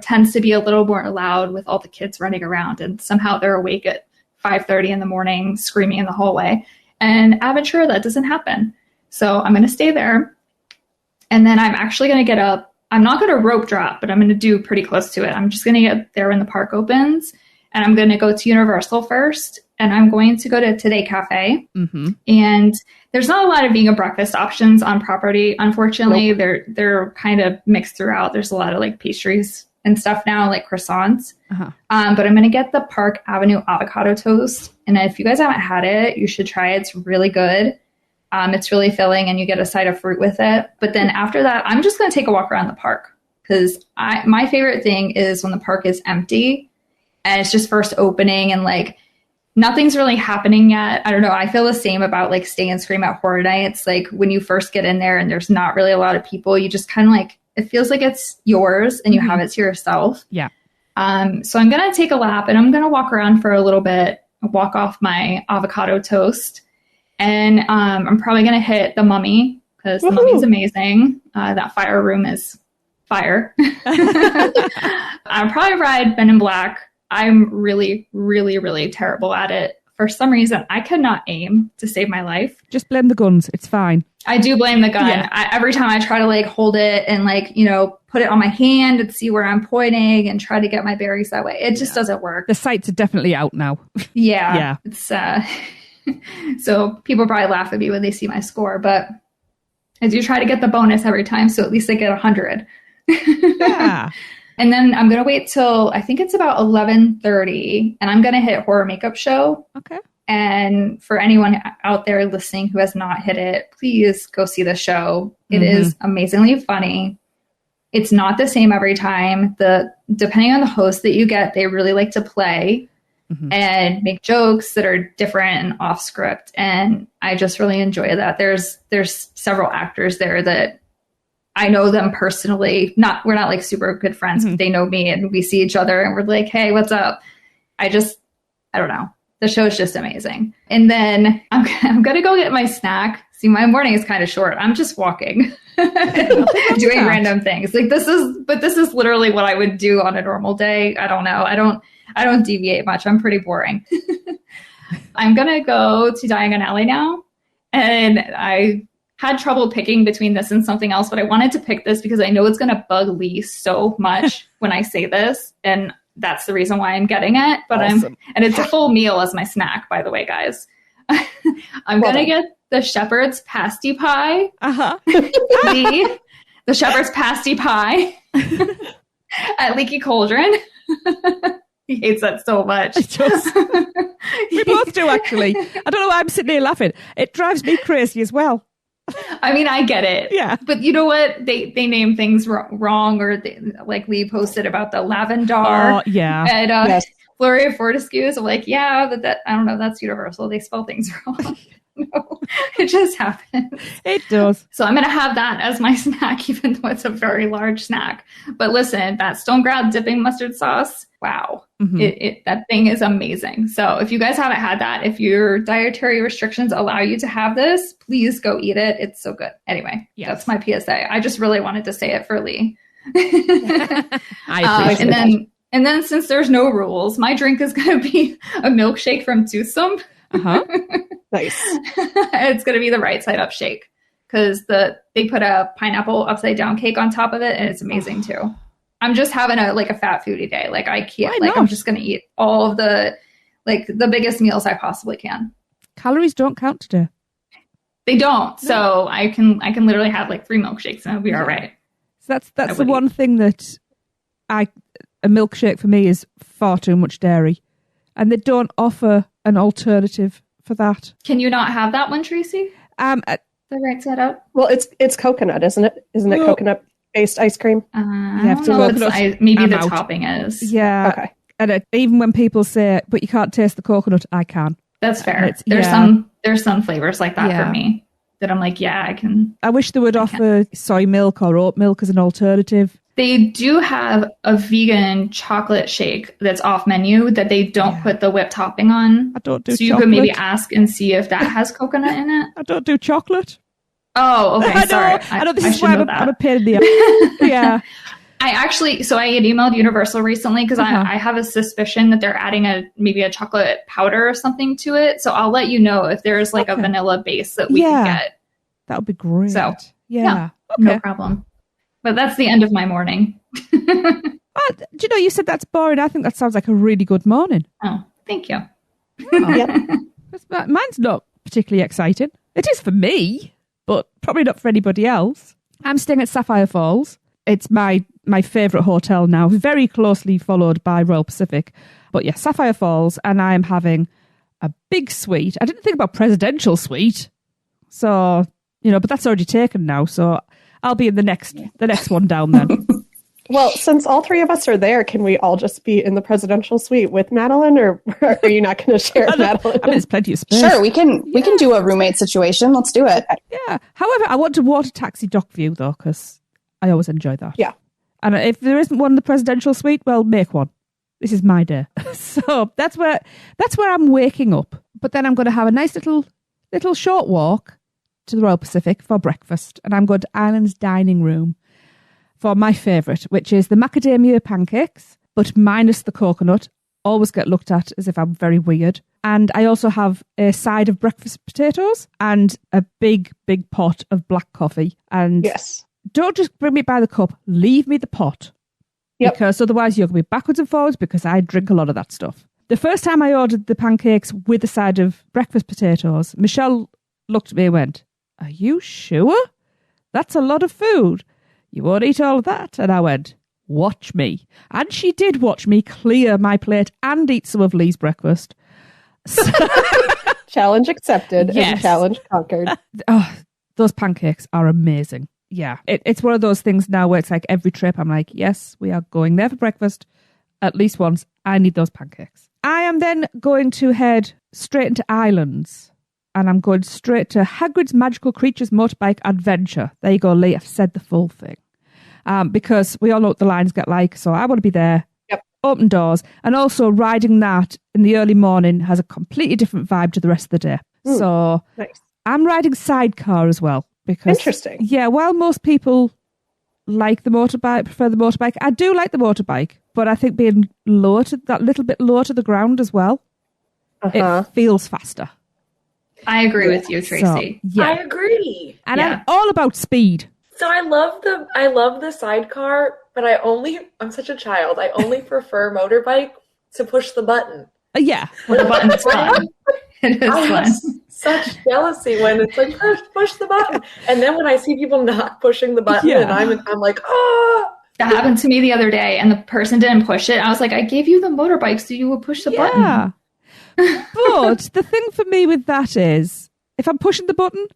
tends to be a little more loud with all the kids running around, and somehow they're awake at 5:30 in the morning, screaming in the hallway. And Aventura, that doesn't happen. So I'm going to stay there, and then I'm actually going to get up. I'm not going to rope drop, but I'm going to do pretty close to it. I'm just going to get there when the park opens. And I'm going to go to Universal first, and I'm going to go to Today Cafe. Mm-hmm. And there's not a lot of vegan breakfast options on property. Unfortunately, they're kind of mixed throughout. There's a lot of like pastries and stuff now, like croissants. Uh-huh. But I'm going to get the Park Avenue avocado toast. And if you guys haven't had it, you should try it. It's really good. It's really filling, and you get a side of fruit with it. But then after that, I'm just going to take a walk around the park, because my favorite thing is when the park is empty. And it's just first opening and like nothing's really happening yet. I don't know. I feel the same about like Stay and Scream at Horror Nights. Like when you first get in there and there's not really a lot of people, you just kind of like, it feels like it's yours and you have it to yourself. Yeah. So I'm going to take a lap and I'm going to walk around for a little bit, walk off my avocado toast. And I'm probably going to hit the Mummy, because the Mummy's amazing. That fire room is fire. I'll probably ride Men in Black. I'm really, really, really terrible at it. For some reason, I could not aim to save my life. Just blame the guns. It's fine. I do blame the gun. Yeah. Every time I try to like hold it and like, put it on my hand and see where I'm pointing and try to get my berries that way, it just doesn't work. The sights are definitely out now. Yeah. It's so people probably laugh at me when they see my score, but I do try to get the bonus every time, so at least I get 100. Yeah. And then I'm going to wait till I think it's about 11:30, and I'm going to hit Horror Makeup Show. Okay. And for anyone out there listening who has not hit it, please go see the show. It is amazingly funny. It's not the same every time. Depending on the host that you get, they really like to play and make jokes that are different and off script. And I just really enjoy that. There's several actors there that I know them personally. We're not like super good friends, but they know me and we see each other and we're like, hey, what's up? I don't know. The show is just amazing. And then I'm going to go get my snack. See, my morning is kind of short. I'm just walking, doing random things. Like this is literally what I would do on a normal day. I don't know. I don't deviate much. I'm pretty boring. I'm going to go to Diagon Alley now. And I had trouble picking between this and something else, but I wanted to pick this because I know it's going to bug Lee so much when I say this. And that's the reason why I'm getting it. But awesome. And it's a full meal as my snack, by the way, guys. I'm going to get the shepherd's pasty pie. The shepherd's pasty pie at Leaky Cauldron. He hates that so much. We both do, actually. I don't know why I'm sitting here laughing. It drives me crazy as well. I mean, I get it. Yeah. But you know what? They name things wrong, or like Lee posted about the lavender. Oh, yeah. And yes. Flurry of Fortescues. I'm like, yeah, that I don't know. That's Universal. They spell things wrong. know. It just happens. It does. So I'm going to have that as my snack, even though it's a very large snack. But listen, that stone ground dipping mustard sauce, wow. That thing is amazing. So if you guys haven't had that, if your dietary restrictions allow you to have this, please go eat it. It's so good. Anyway, that's my PSA. I just really wanted to say it for Lee. I appreciate it. And then since there's no rules, my drink is going to be a milkshake from TOU. Nice. It's going to be the right side up shake because they put a pineapple upside down cake on top of it, and it's amazing too. I'm just having a fat foodie day. Like I can't. I'm just going to eat all of the biggest meals I possibly can. Calories don't count today. They don't. No. So I can literally have 3 milkshakes and it'll be all right. So that's the one thing that a milkshake for me is far too much dairy, and they don't offer an alternative for that. Can you not have that one, Tracy? The right setup. Well, it's coconut, isn't it? Isn't it coconut based ice cream? You have to maybe the topping is. Yeah. Okay. And even when people say, "But you can't taste the coconut," I can. That's fair. There's some flavors like that for me that I'm like, yeah, I can. I wish they would offer soy milk or oat milk as an alternative. They do have a vegan chocolate shake that's off menu that they don't put the whipped topping on. I don't do so chocolate. You could maybe ask and see if that has coconut in it. I don't do chocolate. Oh, okay. Sorry. I know this is why I'm a pain in the ass. Yeah. I had emailed Universal recently because I have a suspicion that they're adding maybe a chocolate powder or something to it. So I'll let you know if there's a vanilla base that we can get. That would be great. So okay. No problem. But that's the end of my morning. Do you know, you said that's boring. I think that sounds like a really good morning. Oh, thank you. Mine's not particularly exciting. It is for me, but probably not for anybody else. I'm staying at Sapphire Falls. It's my favourite hotel now, very closely followed by Royal Pacific. But yeah, Sapphire Falls, and I'm having a big suite. I didn't think about presidential suite. So, but that's already taken now. So I'll be in the next one down then. Well, since all 3 of us are there, can we all just be in the presidential suite with Madeline, or are you not going to share Madeline? I mean, there's plenty of space. Sure, we can do a roommate situation. Let's do it. Yeah. However, I want to water taxi Dockview though, because I always enjoy that. Yeah. And if there isn't one in the presidential suite, well, make one. This is my day. So that's where I'm waking up. But then I'm going to have a nice little short walk to the Royal Pacific for breakfast, and I'm going to Island's dining room for my favourite, which is the macadamia pancakes, but minus the coconut. Always get looked at as if I'm very weird. And I also have a side of breakfast potatoes and a big, big pot of black coffee. And don't just bring me by the cup, leave me the pot. Yep. Because otherwise you're going to be backwards and forwards, because I drink a lot of that stuff. The first time I ordered the pancakes with a side of breakfast potatoes, Michelle looked at me and went, "Are you sure? That's a lot of food. You won't eat all of that." And I went, "Watch me." And she did watch me clear my plate and eat some of Lee's breakfast. So, challenge accepted and challenge conquered. Oh, those pancakes are amazing. Yeah, it's one of those things now where it's like every trip I'm like, yes, we are going there for breakfast at least once. I need those pancakes. I am then going to head straight into Islands, and I'm going straight to Hagrid's Magical Creatures Motorbike Adventure. There you go, Lee. I've said the full thing. Because we all know what the lines get like, so I want to be there. Yep. Open doors. And also riding that in the early morning has a completely different vibe to the rest of the day. So nice. I'm riding sidecar as well. Because, interesting. Yeah, while most people prefer the motorbike, I do like the motorbike, but I think being that little bit lower to the ground as well, it feels faster. I agree with you, Tracy. So, I agree. And I'm all about speed. So I love the sidecar, but I'm such a child. I only prefer motorbike to push the button. Yeah. Well, the button's fun. It is fun. Such jealousy when it's like, push the button. And then when I see people not pushing the button and I'm like, oh. That happened to me the other day and the person didn't push it. I was like, I gave you the motorbike so you would push the button. But the thing for me with that is, if I'm pushing the button,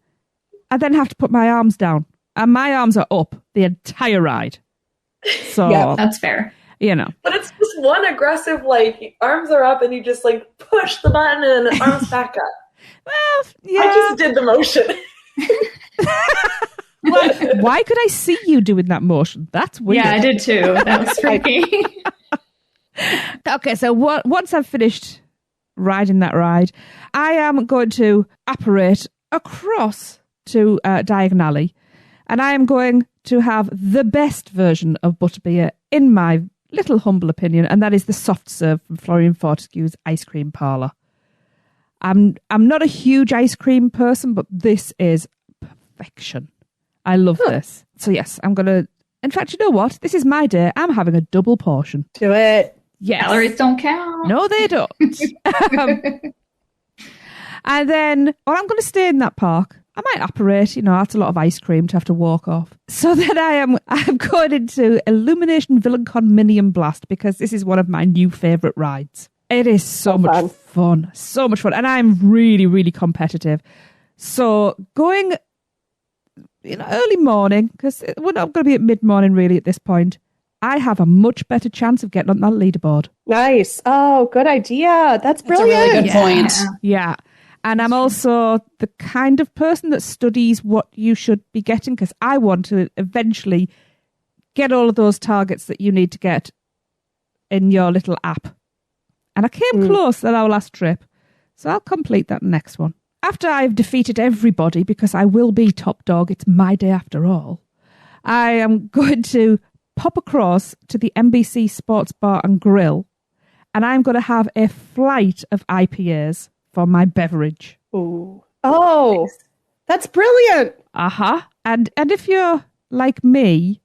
I then have to put my arms down. And my arms are up the entire ride. So that's fair. But it's just one aggressive, arms are up and you just push the button and arms back up. Well, yeah. I just did the motion. Why could I see you doing that motion? That's weird. Yeah, I did too. That was freaky. Okay, so once I've finished riding that ride, I am going to apparate across to Diagon Alley, and I am going to have the best version of butterbeer, in my little humble opinion, and that is the soft serve from Florian Fortescue's Ice Cream Parlour. I'm not a huge ice cream person, but this is perfection. I love this. So yes, I'm going to... In fact, you know what? This is my day. I'm having a double portion. Do it. Yes. Calories don't count. No, they don't. And then, I'm going to stay in that park. I might apparate, that's a lot of ice cream to have to walk off. So then I'm going into Illumination Villain Condominium Blast, because this is one of my new favourite rides. It is so much fun. So much fun. And I'm really, really competitive. So going, early morning, because we're not going to be at mid-morning really at this point, I have a much better chance of getting on that leaderboard. Nice. Oh, good idea. That's brilliant. That's a really good point. Yeah. And I'm also the kind of person that studies what you should be getting, because I want to eventually get all of those targets that you need to get in your little app. And I came close at our last trip, so I'll complete that next one. After I've defeated everybody, because I will be top dog, it's my day after all, I am going to pop across to the NBC Sports Bar and Grill, and I'm going to have a flight of IPAs for my beverage. Ooh. Oh, that's brilliant. Uh-huh. And if you're like me,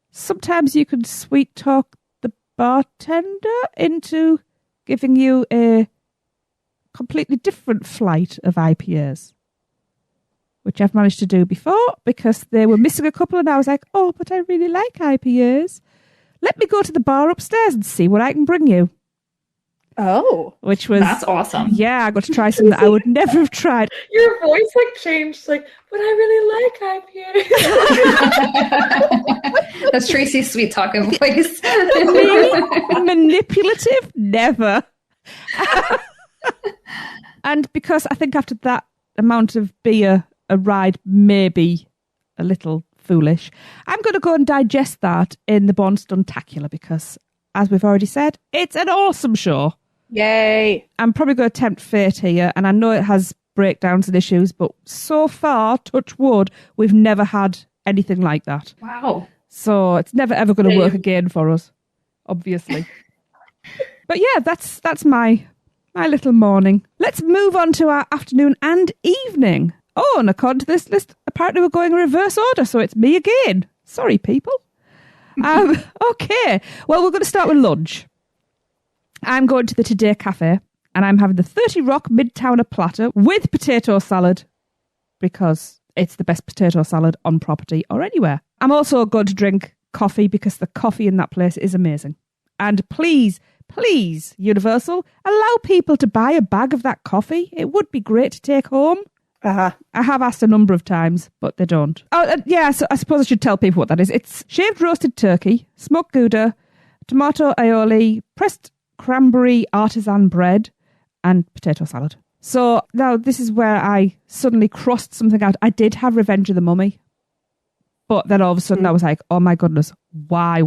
sometimes you can sweet talk the bartender into giving you a completely different flight of IPAs, which I've managed to do before, because they were missing a couple and I was like, oh, but I really like IPAs. Let me go to the bar upstairs and see what I can bring you. Oh. That's awesome. Yeah, I got to try something that I would never have tried. Your voice changed, but I really like IPA. That's Tracy's sweet talking voice. Manipulative? Never. And because I think after that amount of beer, a ride may be a little foolish, I'm going to go and digest that in the Born Stuntacular, because, as we've already said, it's an awesome show. Yay. I'm probably going to tempt fate here, and I know it has breakdowns and issues, but so far, touch wood, we've never had anything like that. Wow. So it's never ever going to work again for us, obviously. But yeah, that's my little morning. Let's move on to our afternoon and evening. Oh, and according to this list, apparently we're going in reverse order, so it's me again. Sorry, people. Okay, well, we're going to start with lunch. I'm going to the Today Cafe, and I'm having the 30 Rock Midtowner platter with potato salad, because it's the best potato salad on property or anywhere. I'm also going to drink coffee, because the coffee in that place is amazing. And please, Universal, allow people to buy a bag of that coffee. It would be great to take home. I have asked a number of times, but they don't. Oh, yeah, so I suppose I should tell people what that is. It's shaved roasted turkey, smoked Gouda, tomato aioli, pressed cranberry artisan bread, and potato salad. So now this is where I suddenly crossed something out. I did have Revenge of the Mummy, but then all of a sudden I was like, oh my goodness, why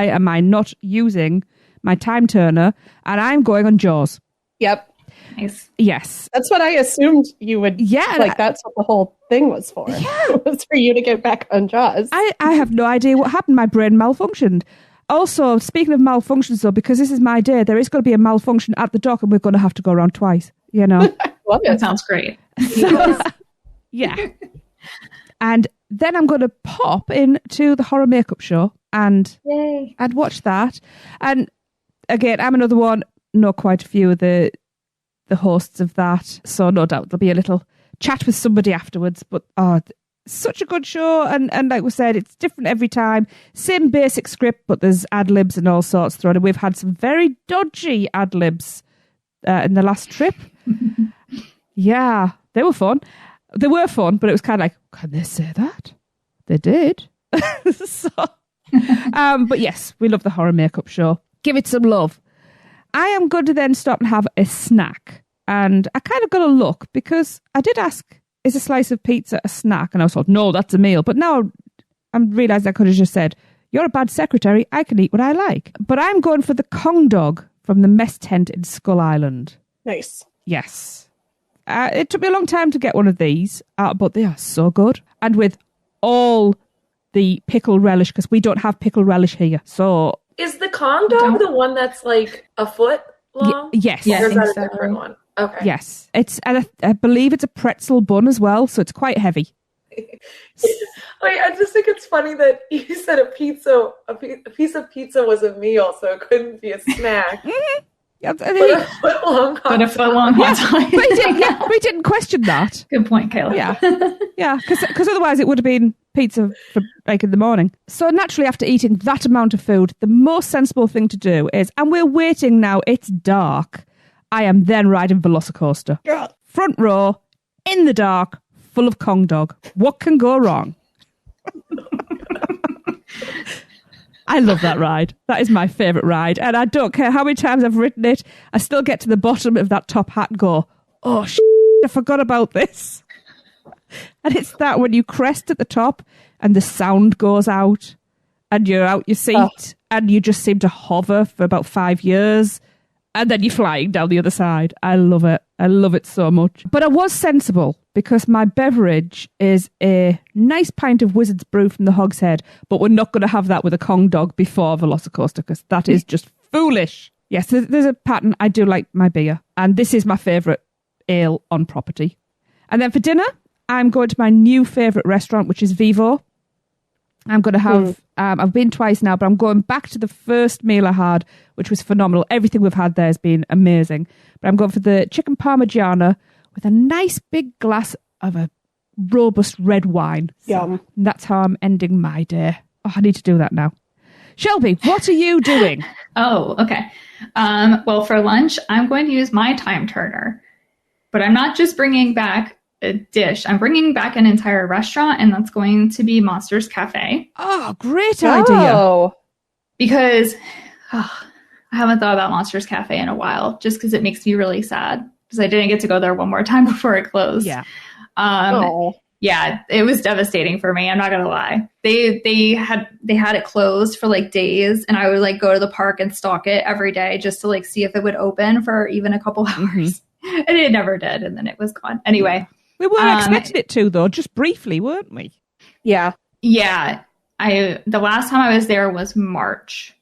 am I not using my time turner? And I'm going on Jaws. Yep. Nice. Yes. That's what I assumed you would. Yeah. That's what the whole thing was for. Yeah. It was for you to get back on Jaws. I have no idea what happened. My brain malfunctioned. Also, speaking of malfunctions, though, because this is my day, there is going to be a malfunction at the dock, and we're going to have to go around twice, Love That it. sounds great. So, yeah. And then I'm going to pop into the horror makeup show and watch that. And again, I'm another one, know quite a few of the hosts of that, so no doubt there'll be a little chat with somebody afterwards. But such a good show, and like we said, it's different every time. Same basic script, but there's ad-libs and all sorts thrown, and we've had some very dodgy ad-libs in the last trip. Yeah, they were fun. They were fun, but it was kind of like, can they say that? They did. So, but yes, we love the horror makeup show. Give it some love. I am going to then stop and have a snack. and I kind of got a look because I did ask, is a slice of pizza a snack? And I was told, no, that's a meal. But now I'm realising I could have just said, you're a bad secretary, I can eat what I like. But I'm going for the Kong dog from the mess tent in Skull Island. Nice. Yes. It took me a long time to get one of these, but they are so good. And with all the pickle relish, because we don't have pickle relish here. So Is the Kong dog the one that's like a foot long? yes. Yeah, Or is that a so. different one? Okay. Yes. And I believe it's a pretzel bun as well, so it's quite heavy. I just think it's funny that you said a piece of pizza was a meal, so it couldn't be a snack. Yeah, But a foot long hot But a foot long hot dog. we didn't question that. Good point, Kayla. Yeah, because otherwise it would have been pizza for like in the morning. So naturally, after eating that amount of food, the most sensible thing to do is, and we're waiting now, it's dark, I am then riding Velocicoaster. Front row, in the dark, full of Kong dog. What can go wrong? I love that ride. That is my favourite ride. And I don't care how many times I've ridden it, I still get to the bottom of that top hat and go, oh, I forgot about this. And it's that when you crest at the top and the sound goes out and you're out your seat and you just seem to hover for about 5 years and then you're flying down the other side. I love it. I love it so much. But I was sensible because my beverage is a nice pint of Wizard's Brew from the Hogshead, but we're not going to have that with a Kong dog before Velocicoaster because that is just foolish. Yes, there's a pattern. I do like my beer, and this is my favourite ale on property. And then for dinner, I'm going to my new favourite restaurant, which is Vivo. I'm going to have, I've been twice now, but I'm going back to the first meal I had, which was phenomenal. Everything we've had there has been amazing. But I'm going for the chicken parmigiana with a nice big glass of a robust red wine. Yum. And that's how I'm ending my day. Oh, I need to do that now. Shelby, what are you doing? Oh, okay. Well, for lunch, I'm going to use my time turner. But I'm not just bringing back a dish. I'm bringing back an entire restaurant, and that's going to be Monsters Cafe. Oh, great idea. Oh. Because I haven't thought about Monsters Cafe in a while, just because it makes me really sad. Because I didn't get to go there one more time before it closed. Yeah. Yeah, it was devastating for me. I'm not gonna lie. They had it closed for like days, and I would like go to the park and stalk it every day just to like see if it would open for even a couple hours. And it never did, and then it was gone. Anyway, we weren't expecting it to, though, just briefly, weren't we? Yeah. Yeah. The last time I was there was March.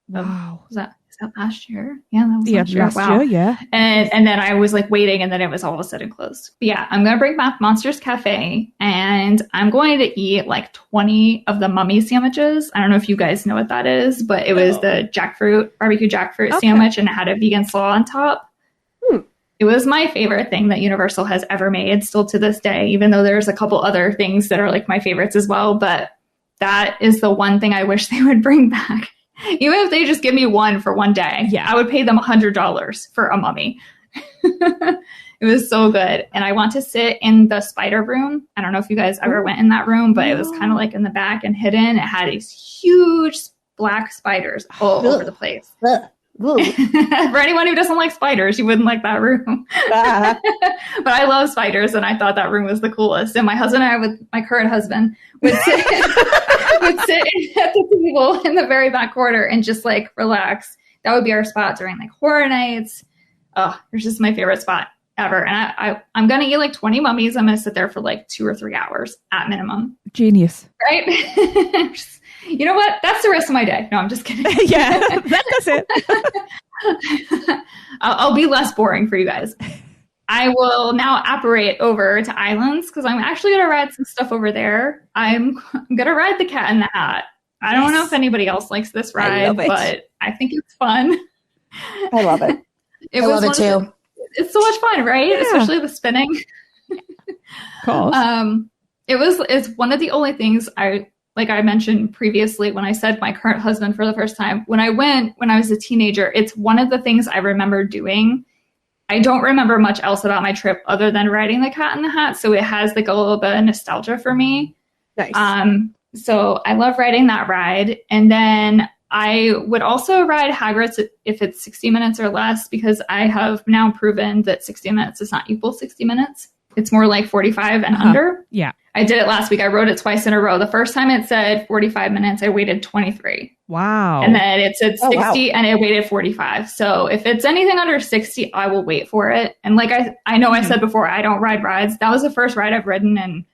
Wow. Is that last year? Yeah, that was last year. Last Wow. year, yeah. And then I was like waiting, and then it was all of a sudden closed. But yeah, I'm going to bring back Monsters Cafe, and I'm going to eat like 20 of the mummy sandwiches. I don't know if you guys know what that is, but it was the barbecue jackfruit sandwich, and it had a vegan slaw on top. It was my favorite thing that Universal has ever made, still to this day, even though there's a couple other things that are like my favorites as well. But that is the one thing I wish they would bring back. Even if they just give me one for one day, I would pay them $100 for a mummy. It was so good. And I want to sit in the spider room. I don't know if you guys ever went in that room, but it was kind of like in the back and hidden. It had these huge black spiders all over the place. For anyone who doesn't like spiders, you wouldn't like that room. But I love spiders, and I thought that room was the coolest. And my husband and I, with my current husband, would sit at the table in the very back corner and just like relax. That would be our spot during like horror nights. Oh, it's just my favorite spot ever. And I'm going to eat like 20 mummies. I'm going to sit there for like 2 or 3 hours at minimum. Genius. Right? You know what? That's the rest of my day. No, I'm just kidding. Yeah, that's it. I'll be less boring for you guys. I will now apparate over to Islands because I'm actually going to ride some stuff over there. I'm going to ride the Cat in the Hat. I don't know if anybody else likes this ride, but I think it's fun. I love it. I love it too. It's so much fun, right? Yeah. Especially the spinning. Cool. It's one of the only things like I mentioned previously when I said my current husband for the first time. When I was a teenager, it's one of the things I remember doing. I don't remember much else about my trip other than riding the Cat in the Hat. So it has like a little bit of nostalgia for me. Nice. So I love riding that ride. And then I would also ride Hagrid's if it's 60 minutes or less, because I have now proven that 60 minutes does not equal 60 minutes. It's more like 45 and under. Yeah. I did it last week. I rode it twice in a row. The first time it said 45 minutes, I waited 23. Wow. And then it said 60 wow. and I waited 45. So if it's anything under 60, I will wait for it. And like I know I said before, I don't ride rides. That was the first ride I've ridden in,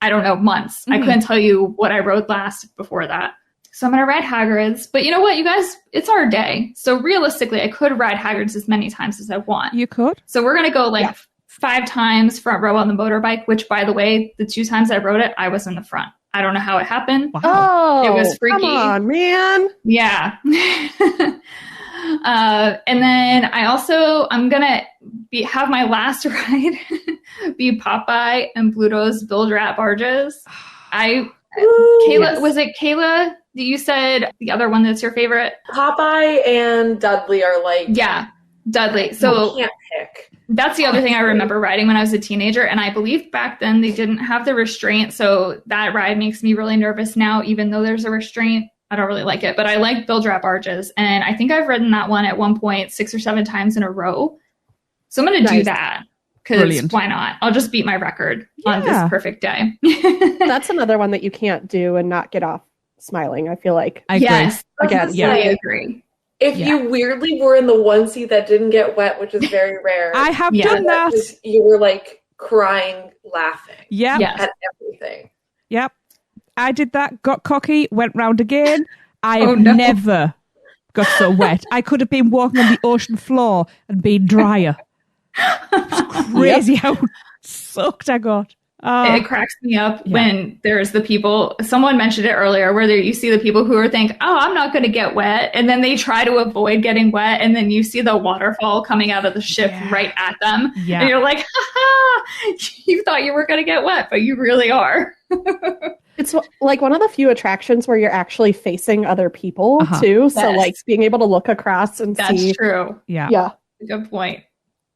I don't know, months. I couldn't tell you what I rode last before that. So I'm going to ride Hagrid's. But you know what, you guys? It's our day. So realistically, I could ride Hagrid's as many times as I want. You could. So we're going to go like 5 times front row on the motorbike, which, by the way, the 2 times I rode it, I was in the front. I don't know how it happened. Wow. Oh, It was freaky. Come on, man. Yeah. And then I'm going to have my last ride be Popeye and Pluto's Bilge Rat barges. Kayla, was it Kayla that you said the other one that's your favorite? Popeye and Dudley are like... Yeah, Dudley. So you can't pick. That's the other thing I remember riding when I was a teenager. And I believe back then they didn't have the restraint. So that ride makes me really nervous now, even though there's a restraint. I don't really like it, but I like Bilge Rat barges. And I think I've ridden that one at one point 6 or 7 times in a row. So I'm going to do that. Because why not? I'll just beat my record on this perfect day. That's another one that you can't do and not get off smiling, I feel like. I agree. Yes. Again, I agree. If you weirdly were in the onesie that didn't get wet, which is very rare. I have done that. You were like crying, laughing at everything. Yep. I did that, got cocky, went round again. I have never got so wet. I could have been walking on the ocean floor and been drier. It's crazy how soaked I got. It cracks me up when there's the people, someone mentioned it earlier, where you see the people who are think, oh, I'm not going to get wet. And then they try to avoid getting wet. And then you see the waterfall coming out of the ship right at them. Yeah. And you're like, ha, you thought you were going to get wet, but you really are. It's like one of the few attractions where you're actually facing other people too. So like being able to look across and see. That's true. Yeah. Good point.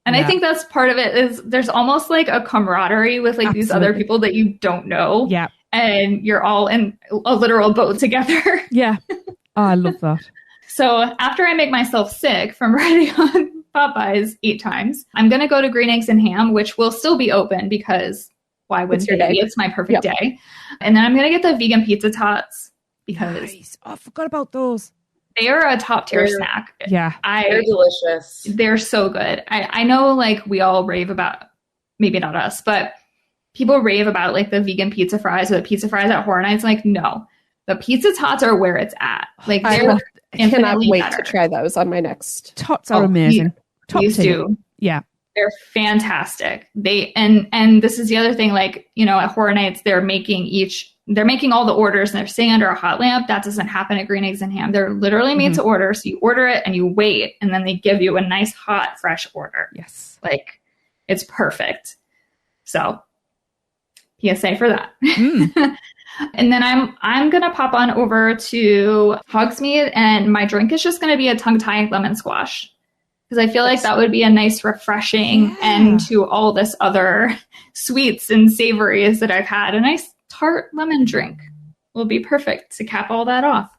And I think that's part of it is there's almost like a camaraderie with like these other people that you don't know. Yeah. And you're all in a literal boat together. Yeah. Oh, I love that. So after I make myself sick from riding on Popeyes 8 times, I'm going to go to Green Eggs and Ham, which will still be open because why wouldn't it be? It's my perfect day. And then I'm going to get the vegan pizza tots because I forgot about those. They are a top tier snack. Yeah. They're delicious. They're so good. I know like we all rave about, maybe not us, but people rave about like the vegan pizza fries or the pizza fries at Horror Nights. Like, no, the pizza tots are where it's at. Like I cannot wait better. to try those on my next. Tots are amazing. Please do. Yeah. They're fantastic. They and this is the other thing, like, you know, at Horror Nights, they're making all the orders and they're staying under a hot lamp. That doesn't happen at Green Eggs and Ham. They're literally made to order. So you order it and you wait, and then they give you a nice, hot, fresh order. Yes. Like, it's perfect. So PSA for that. And then I'm going to pop on over to Hogsmeade, and my drink is just going to be a tongue-tie lemon squash. Because I feel like that would be a nice refreshing end to all this other sweets and savories that I've had. A nice tart lemon drink will be perfect to cap all that off.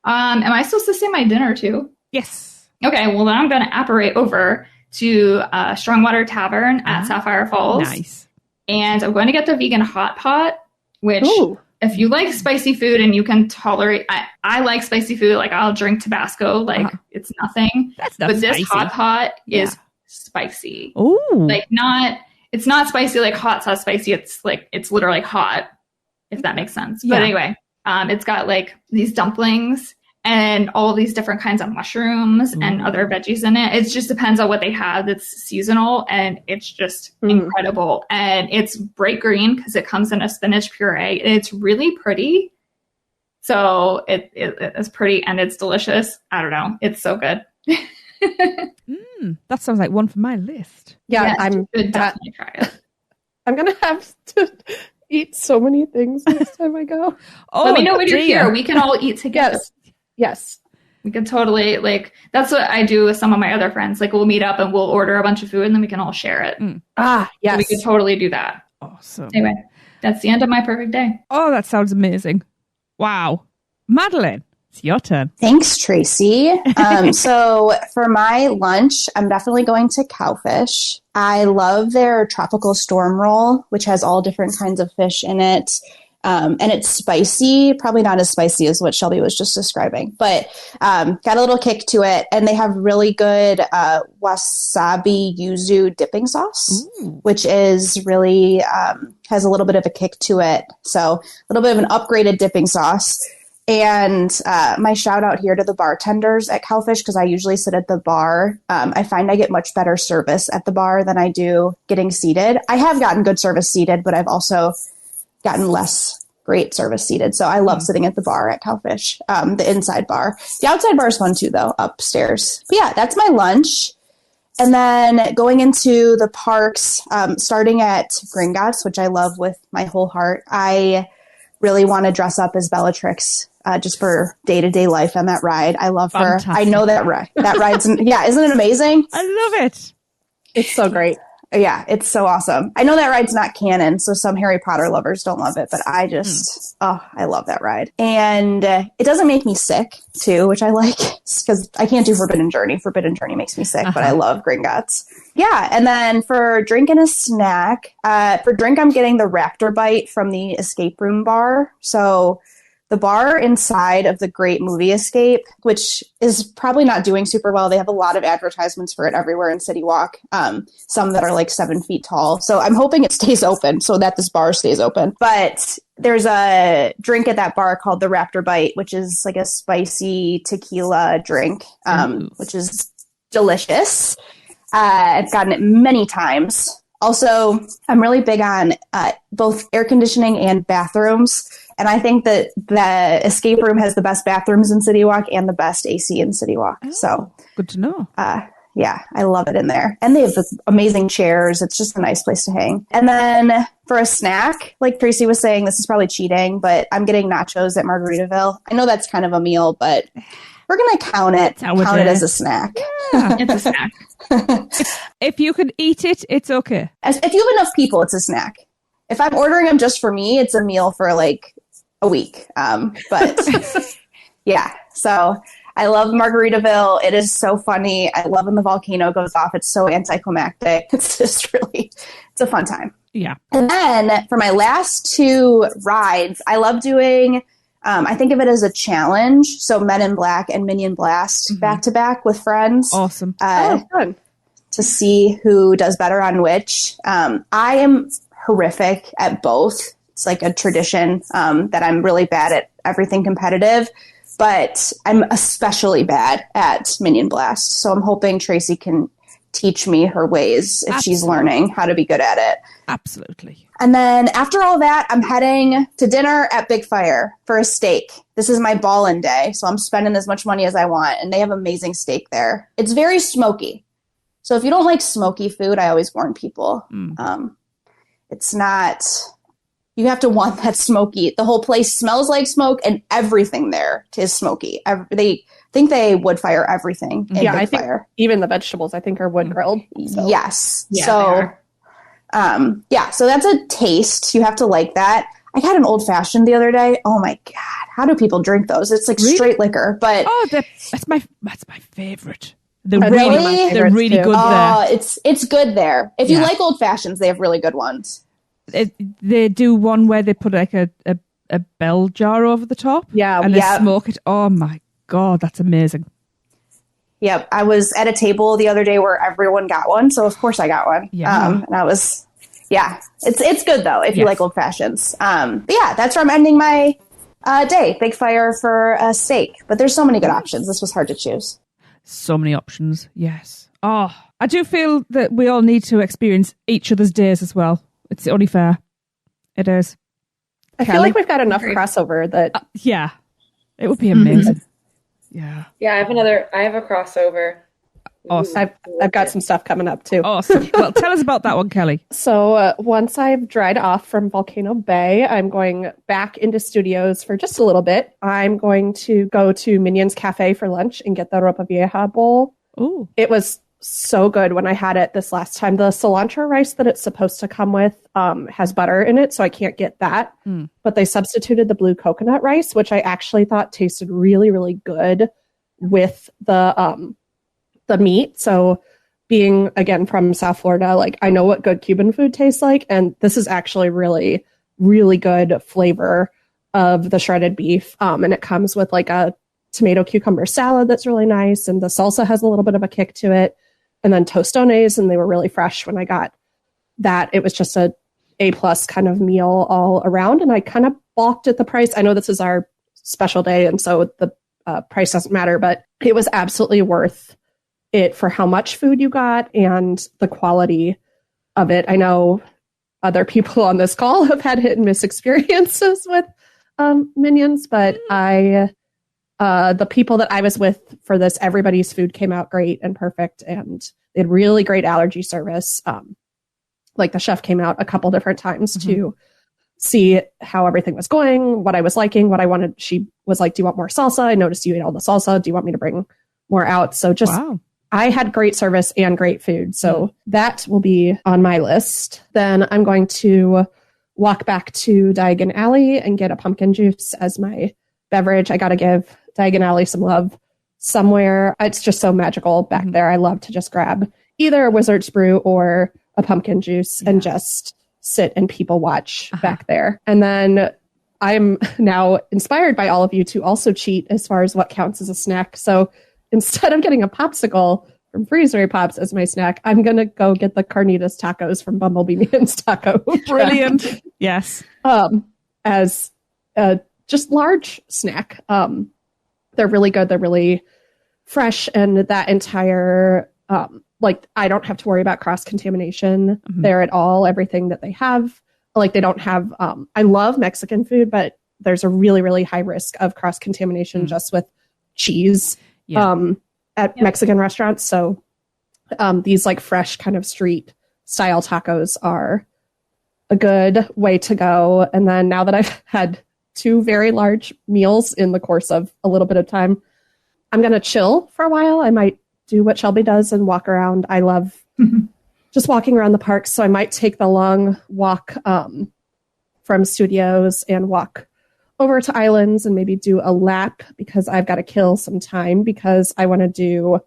Am I supposed to say my dinner too? Yes. Okay, well then I'm going to apparate over to Strongwater Tavern at Sapphire Falls. Nice. And I'm going to get the vegan hot pot, which... Ooh. If you like spicy food and you can tolerate, I like spicy food. Like, I'll drink Tabasco, like it's nothing. That's not but spicy. This hot pot is spicy. Oh, like it's not spicy like hot sauce spicy. It's like it's literally hot, if that makes sense. Yeah. But anyway, it's got like these dumplings and all these different kinds of mushrooms and other veggies in it. It just depends on what they have. It's seasonal and it's just incredible. And it's bright green because it comes in a spinach puree. It's really pretty. So it's pretty and it's delicious. I don't know. It's so good. That sounds like one for my list. Yeah, I'm definitely try it. I'm going to have to eat so many things next time I go. Let me know when you're here. We can all eat together. Yes. We can totally, like, that's what I do with some of my other friends. Like, we'll meet up and we'll order a bunch of food and then we can all share it. Yes. So we could totally do that. Awesome. Anyway, that's the end of my perfect day. Oh, that sounds amazing. Wow. Madeline, It's your turn. Thanks, Tracy. So for my lunch, I'm definitely going to Cowfish. I love their tropical storm roll, which has all different kinds of fish in it. And it's spicy, probably not as spicy as what Shelby was just describing, but got a little kick to it. And they have really good wasabi yuzu dipping sauce, which is really has a little bit of a kick to it. So a little bit of an upgraded dipping sauce. And my shout out here to the bartenders at Cowfish, because I usually sit at the bar. I find I get much better service at the bar than I do getting seated. I have gotten good service seated, but I've also gotten less great service seated. So I love sitting at the bar at Cowfish, the inside bar. The outside bar is fun too, though, upstairs. But yeah, that's my lunch. And then going into the parks, starting at Gringotts, which I love with my whole heart. I really want to dress up as Bellatrix just for day-to-day life on that ride. I love her. Fantastic. I know that ride. That ride's, yeah, isn't it amazing? I love it. It's so great. Yeah, it's so awesome. I know that ride's not canon, so some Harry Potter lovers don't love it, but I just, I love that ride. And it doesn't make me sick, too, which I like, because I can't do Forbidden Journey. Forbidden Journey makes me sick, but I love Gringotts. Yeah, and then for drink and a snack, for drink, I'm getting the Raptor Bite from the Escape Room bar. So the bar inside of the Great Movie Escape, which is probably not doing super well. They have a lot of advertisements for it everywhere in City Walk, some that are like 7 feet tall. So I'm hoping it stays open so that this bar stays open. But there's a drink at that bar called the Raptor Bite, which is like a spicy tequila drink, which is delicious. I've gotten it many times. Also, I'm really big on both air conditioning and bathrooms. And I think that the escape room has the best bathrooms in City Walk and the best AC in City Walk. So good to know. Yeah, I love it in there. And they have amazing chairs. It's just a nice place to hang. And then for a snack, like Tracy was saying, this is probably cheating, but I'm getting nachos at Margaritaville. I know that's kind of a meal, but we're going to count it as a snack. Yeah. It's a snack. If you can eat it, it's okay. If you have enough people, it's a snack. If I'm ordering them just for me, it's a meal for like a week. But yeah, so I love Margaritaville. It is so funny. I love when the volcano goes off. It's so anticlimactic. It's just really, it's a fun time. Yeah. And then for my last two rides, I love doing, I think of it as a challenge. So Men in Black and Minion Blast back to back with friends. Awesome. Fun. To see who does better on which. I am horrific at both. It's like a tradition that I'm really bad at everything competitive, but I'm especially bad at Minion Blast. So I'm hoping Tracy can teach me her ways if she's learning how to be good at it. Absolutely. And then after all that, I'm heading to dinner at Big Fire for a steak. This is my ball-in day, so I'm spending as much money as I want, and they have amazing steak there. It's very smoky. So if you don't like smoky food, I always warn people. It's not... You have to want that smoky. The whole place smells like smoke, and everything there is smoky. They think they wood fire everything in Big Fire. Even the vegetables, I think, are wood grilled. So. Yes. Yeah, So that's a taste. You have to like that. I got an old fashioned the other day. Oh my God. How do people drink those? It's like straight liquor, but that's my favorite. They're really? They're really good there. It's good there. If you like old fashions, they have really good ones. They do one where they put like a bell jar over the top. Yeah. And they smoke it. Oh my God, that's amazing. Yep. I was at a table the other day where everyone got one. So of course I got one. Yeah. And I was, it's good though, if you like old fashions. But yeah, that's where I'm ending my day. Big Fire for a steak. But there's so many good options. This was hard to choose. So many options. Yes. Oh, I do feel that we all need to experience each other's days as well. It's only fair. It is. I feel like we've got enough crossover that... yeah. It would be amazing. Yeah. Yeah, I have a crossover. Awesome. I've got some stuff coming up too. Awesome. Well, tell us about that one, Kelly. So once I've dried off from Volcano Bay, I'm going back into studios for just a little bit. I'm going to go to Minion's Cafe for lunch and get the Ropa Vieja bowl. Ooh. It was so good when I had it this last time. The cilantro rice that it's supposed to come with has butter in it, so I can't get that. But they substituted the blue coconut rice, which I actually thought tasted really, really good with the meat. So being, again, from South Florida, like I know what good Cuban food tastes like, and this is actually really, really good flavor of the shredded beef. And it comes with like a tomato cucumber salad that's really nice, and the salsa has a little bit of a kick to it. And then tostones, and they were really fresh when I got that. It was just A+ kind of meal all around, and I kind of balked at the price. I know this is our special day, and so the price doesn't matter, but it was absolutely worth it for how much food you got and the quality of it. I know other people on this call have had hit and miss experiences with Minions, but the people that I was with for this, everybody's food came out great and perfect, and they had really great allergy service. Like the chef came out a couple different times to see how everything was going, what I was liking, what I wanted. She was like, do you want more salsa? I noticed you ate all the salsa. Do you want me to bring more out? So just, I had great service and great food. So that will be on my list. Then I'm going to walk back to Diagon Alley and get a pumpkin juice as my beverage. I got to give Diagon Alley some love somewhere. It's just so magical back there. I love to just grab either a Wizard's Brew or a pumpkin juice and just sit and people watch back there. And then I'm now inspired by all of you to also cheat as far as what counts as a snack. So instead of getting a popsicle from Freezery Pops as my snack, I'm going to go get the carnitas tacos from Bumblebee Man's Taco. Brilliant. Yes. As a just large snack. They're really good. They're really fresh. And that entire, like, I don't have to worry about cross-contamination there at all. Everything that they have, like, they don't have, I love Mexican food, but there's a really, really high risk of cross-contamination just with cheese at Mexican restaurants. So these, like, fresh kind of street style tacos are a good way to go. And then now that I've had 2 very large meals in the course of a little bit of time, I'm going to chill for a while. I might do what Shelby does and walk around. I love just walking around the park. So I might take the long walk from studios and walk over to Islands and maybe do a lap, because I've got to kill some time because I want to do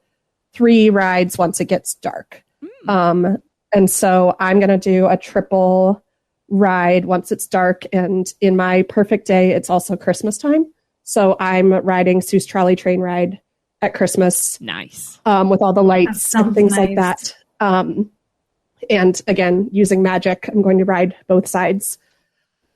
3 rides once it gets dark. And so I'm going to do a triple ride once it's dark. And in my perfect day, it's also Christmas time. So I'm riding Seuss Trolley Train Ride at Christmas. Nice. With all the lights and things like that. And again, using magic, I'm going to ride both sides,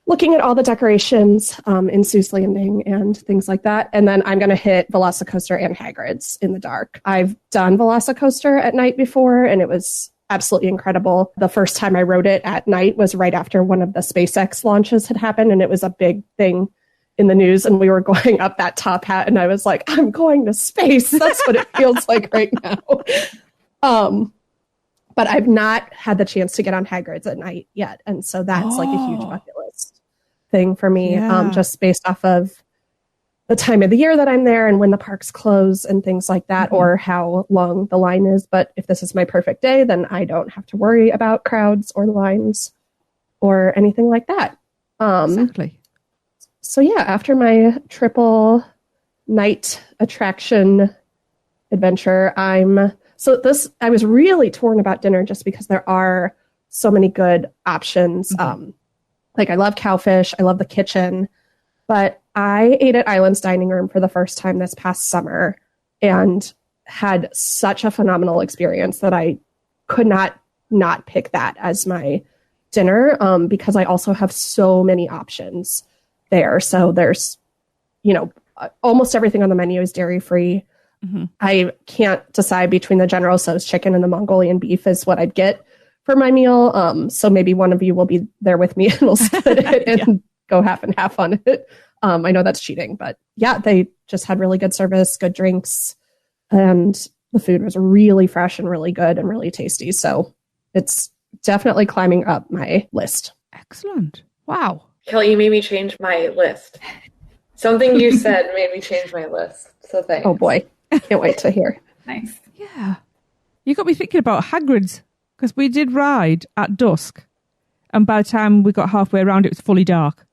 looking at all the decorations in Seuss Landing and things like that. And then I'm going to hit Velocicoaster and Hagrid's in the dark. I've done Velocicoaster at night before, and it was absolutely incredible. The first time I rode it at night was right after one of the SpaceX launches had happened, and it was a big thing in the news, and we were going up that top hat, and I was like, I'm going to space. That's what it feels like right now. But I've not had the chance to get on Hagrid's at night yet, and so that's like a huge bucket list thing for me, just based off of the time of the year that I'm there and when the parks close and things like that, or how long the line is. But if this is my perfect day, then I don't have to worry about crowds or lines or anything like that. Exactly. So yeah, after my triple night attraction adventure, I was really torn about dinner just because there are so many good options. Like, I love Cowfish. I love the kitchen. But I ate at Island's Dining Room for the first time this past summer and had such a phenomenal experience that I could not pick that as my dinner, because I also have so many options there. So there's, almost everything on the menu is dairy-free. I can't decide between the General Tso's chicken and the Mongolian beef is what I'd get for my meal. So maybe one of you will be there with me and we'll split it and go half and half on it. I know that's cheating, but yeah, they just had really good service, good drinks, and the food was really fresh and really good and really tasty. So it's definitely climbing up my list. Excellent. Wow. Kelly, you made me change my list. Something you said made me change my list. So thanks. Oh boy. Can't wait to hear. Nice. Yeah. You got me thinking about Hagrid's, because we did ride at dusk, and by the time we got halfway around, it was fully dark.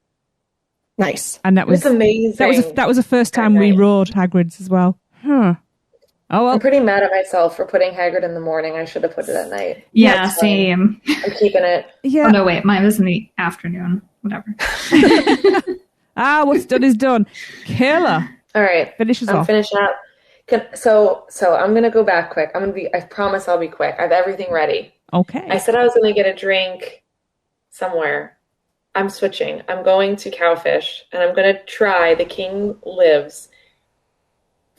Nice. And that was It's amazing. That was the first time we rode Hagrid's as well. Huh. Oh well. I'm pretty mad at myself for putting Hagrid in the morning. I should have put it at night. Yeah, same. I'm keeping it. Yeah. Oh, no, wait. Mine was in the afternoon. Whatever. What's done is done. Kayla. All right. Finishes I'm off. finishing up. So I'm going to go back quick. I promise I'll be quick. I have everything ready. Okay. I said I was going to get a drink somewhere. I'm switching. I'm going to Cowfish, and I'm going to try the King Lives.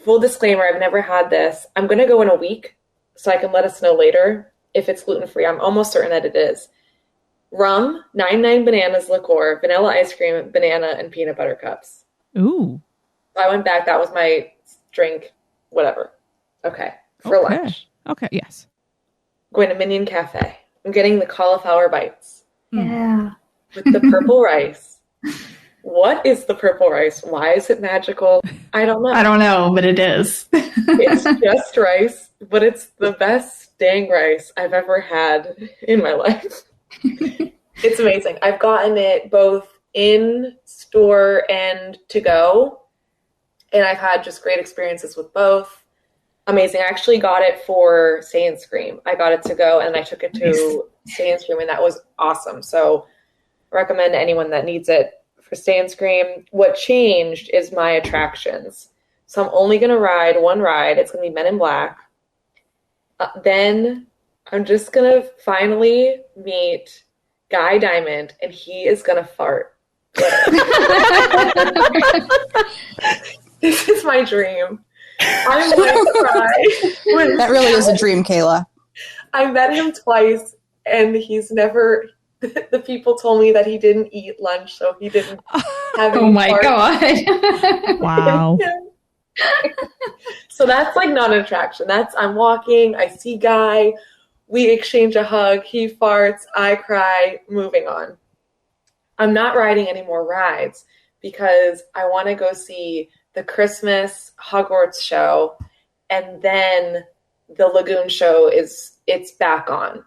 Full disclaimer, I've never had this. I'm going to go in a week, so I can let us know later if it's gluten-free. I'm almost certain that it is. Rum, 99 bananas liqueur, vanilla ice cream, banana, and peanut butter cups. Ooh. I went back. That was my drink, whatever. Okay, for lunch. Okay, yes. Going to Minion Cafe. I'm getting the cauliflower bites Yeah. with the purple rice. What is the purple rice? Why is it magical? I don't know. I don't know, but it is. It's just rice, but it's the best dang rice I've ever had in my life. It's amazing. I've gotten it both in store and to go, and I've had just great experiences with both. Amazing. I actually got it for Stay and Scream. I got it to go, and I took it to Stay and Scream, and that was awesome. So recommend to anyone that needs it for Stay and Scream. What changed is my attractions. So I'm only going to ride one ride. It's going to be Men in Black. Then I'm just going to finally meet Guy Diamond, and he is going to fart. This is my dream. I'm going to cry. That really is a dream, Kayla. I met him twice, and he's never... The people told me that he didn't eat lunch, so he didn't have any Oh my farts. God. Wow. So that's like not an attraction. I'm walking, I see Guy, we exchange a hug, he farts, I cry, moving on. I'm not riding any more rides because I want to go see the Christmas Hogwarts show, and then the Lagoon show it's back on.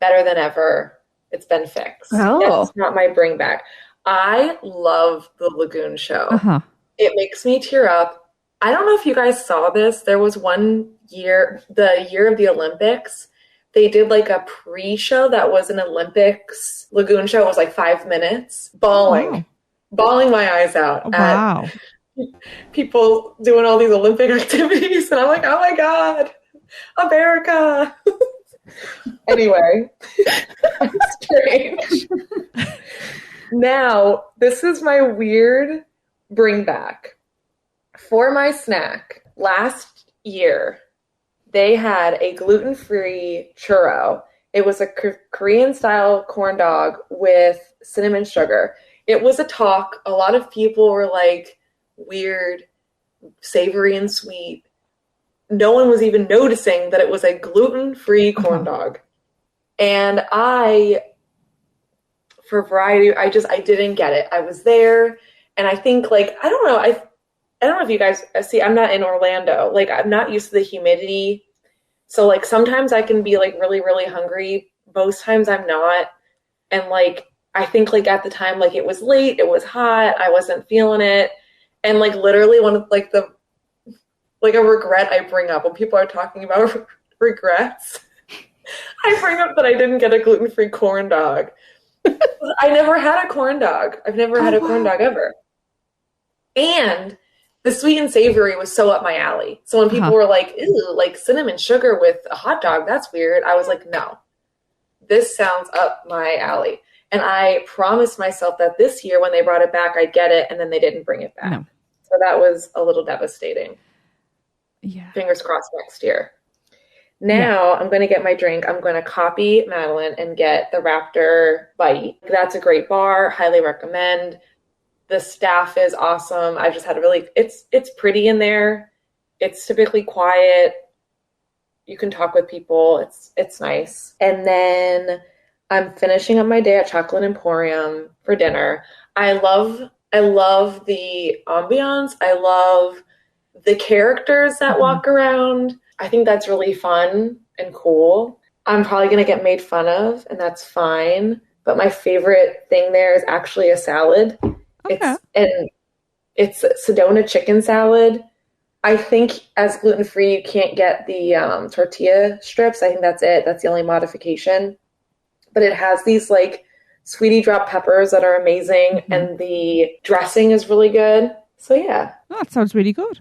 Better than ever. It's been fixed. Oh. That's not my bring back. I love the Lagoon show. Uh-huh. It makes me tear up. I don't know if you guys saw this. There was one year, the year of the Olympics, they did like a pre-show that was an Olympics Lagoon show. It was like 5 minutes. Bawling my eyes out Wow. at people doing all these Olympic activities. And I'm like, oh my God, America. Anyway, strange. Now, this is my weird bring back. For my snack, last year, they had a gluten-free churro. It was a Korean-style corn dog with cinnamon sugar. It was a talk. A lot of people were like, weird, savory and sweet. No one was even noticing that it was a gluten-free corn dog. And for variety, I didn't get it. I was there, and I think, like, I don't know if you guys see, I'm not in Orlando. Like, I'm not used to the humidity. So, like, sometimes I can be, like, really, really hungry. Most times I'm not. And, like, I think, like, at the time, like, it was late, it was hot, I wasn't feeling it. And, like, literally one of, like, a regret I bring up when people are talking about regrets. I bring up that I didn't get a gluten-free corn dog. I never had a corn dog. I've never had a corn dog ever. And the sweet and savory was so up my alley. So when people were like, ew, like cinnamon sugar with a hot dog, that's weird. I was like, no, this sounds up my alley. And I promised myself that this year when they brought it back, I'd get it. And then they didn't bring it back. No. So that was a little devastating. Yeah. Fingers crossed next year. Now I'm going to get my drink. I'm going to copy Madeline and get the Raptor Bite. That's a great bar. Highly recommend. The staff is awesome. I've just had it's pretty in there. It's typically quiet. You can talk with people. It's nice. And then I'm finishing up my day at Chocolate Emporium for dinner. I love the ambiance. I love the characters that walk around. I think that's really fun. and cool. I'm probably going to get made fun of, and that's fine. But my favorite thing there is actually a salad. Okay. It's Sedona chicken salad. I think as gluten-free, you can't get the tortilla strips. I think that's it. That's the only modification. But it has these like sweetie drop peppers that are amazing, and the dressing is really good. So yeah. Oh, that sounds really good.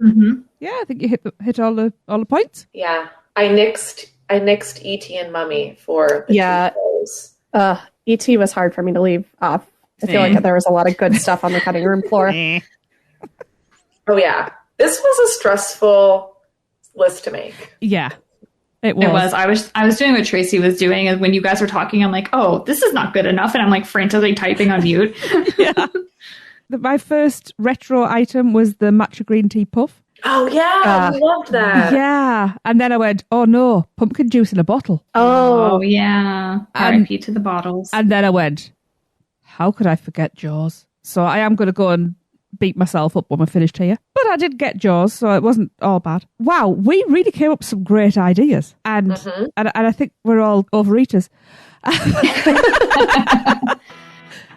Mm-hmm. Yeah, I think you hit all the points. Yeah. I nixed E.T. and Mummy for the Yeah. two shows. E.T. was hard for me to leave off. I feel like there was a lot of good stuff on the cutting room floor. Oh yeah. This was a stressful list to make. Yeah, it was. It was. I was doing what Tracy was doing, and when you guys were talking, I'm like, oh, this is not good enough, and I'm like frantically typing on mute. Yeah. My first retro item was the matcha green tea puff. Oh yeah, I loved that. Yeah, and then I went, oh no, pumpkin juice in a bottle. Oh yeah, R.I.P. to the bottles. And then I went, how could I forget Jaws? So I am going to go and beat myself up when we're finished here. But I did get Jaws, so it wasn't all bad. Wow, we really came up with some great ideas. And I think we're all overeaters.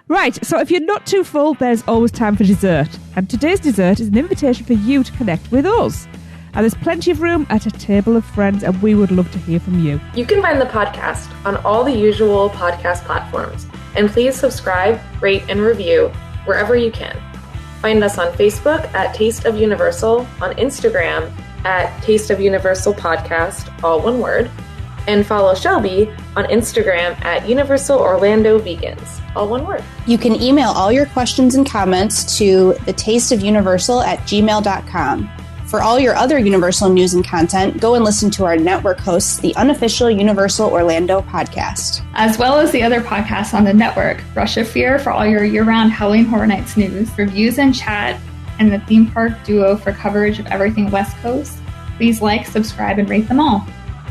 Right, so if you're not too full, there's always time for dessert. And today's dessert is an invitation for you to connect with us. And there's plenty of room at a table of friends, and we would love to hear from you. You can find the podcast on all the usual podcast platforms. And please subscribe, rate, and review wherever you can. Find us on Facebook at Taste of Universal, on Instagram at Taste of Universal Podcast, all one word, and follow Shelby on Instagram at Universal Orlando Vegans, all one word. You can email all your questions and comments to thetasteofuniversal@gmail.com. For all your other Universal news and content, go and listen to our network hosts, the unofficial Universal Orlando podcast. As well as the other podcasts on the network, Rush of Fear for all your year-round Halloween Horror Nights news, reviews and chat, and the Theme Park Duo for coverage of everything West Coast. Please like, subscribe, and rate them all.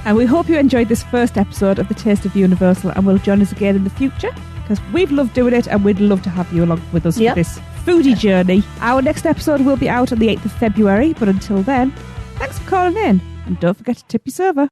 And we hope you enjoyed this first episode of The Taste of Universal and will join us again in the future, because we've loved doing it and we'd love to have you along with us for this foodie journey. Our next episode will be out on the 8th of February, but until then, thanks for calling in, and don't forget to tip your server.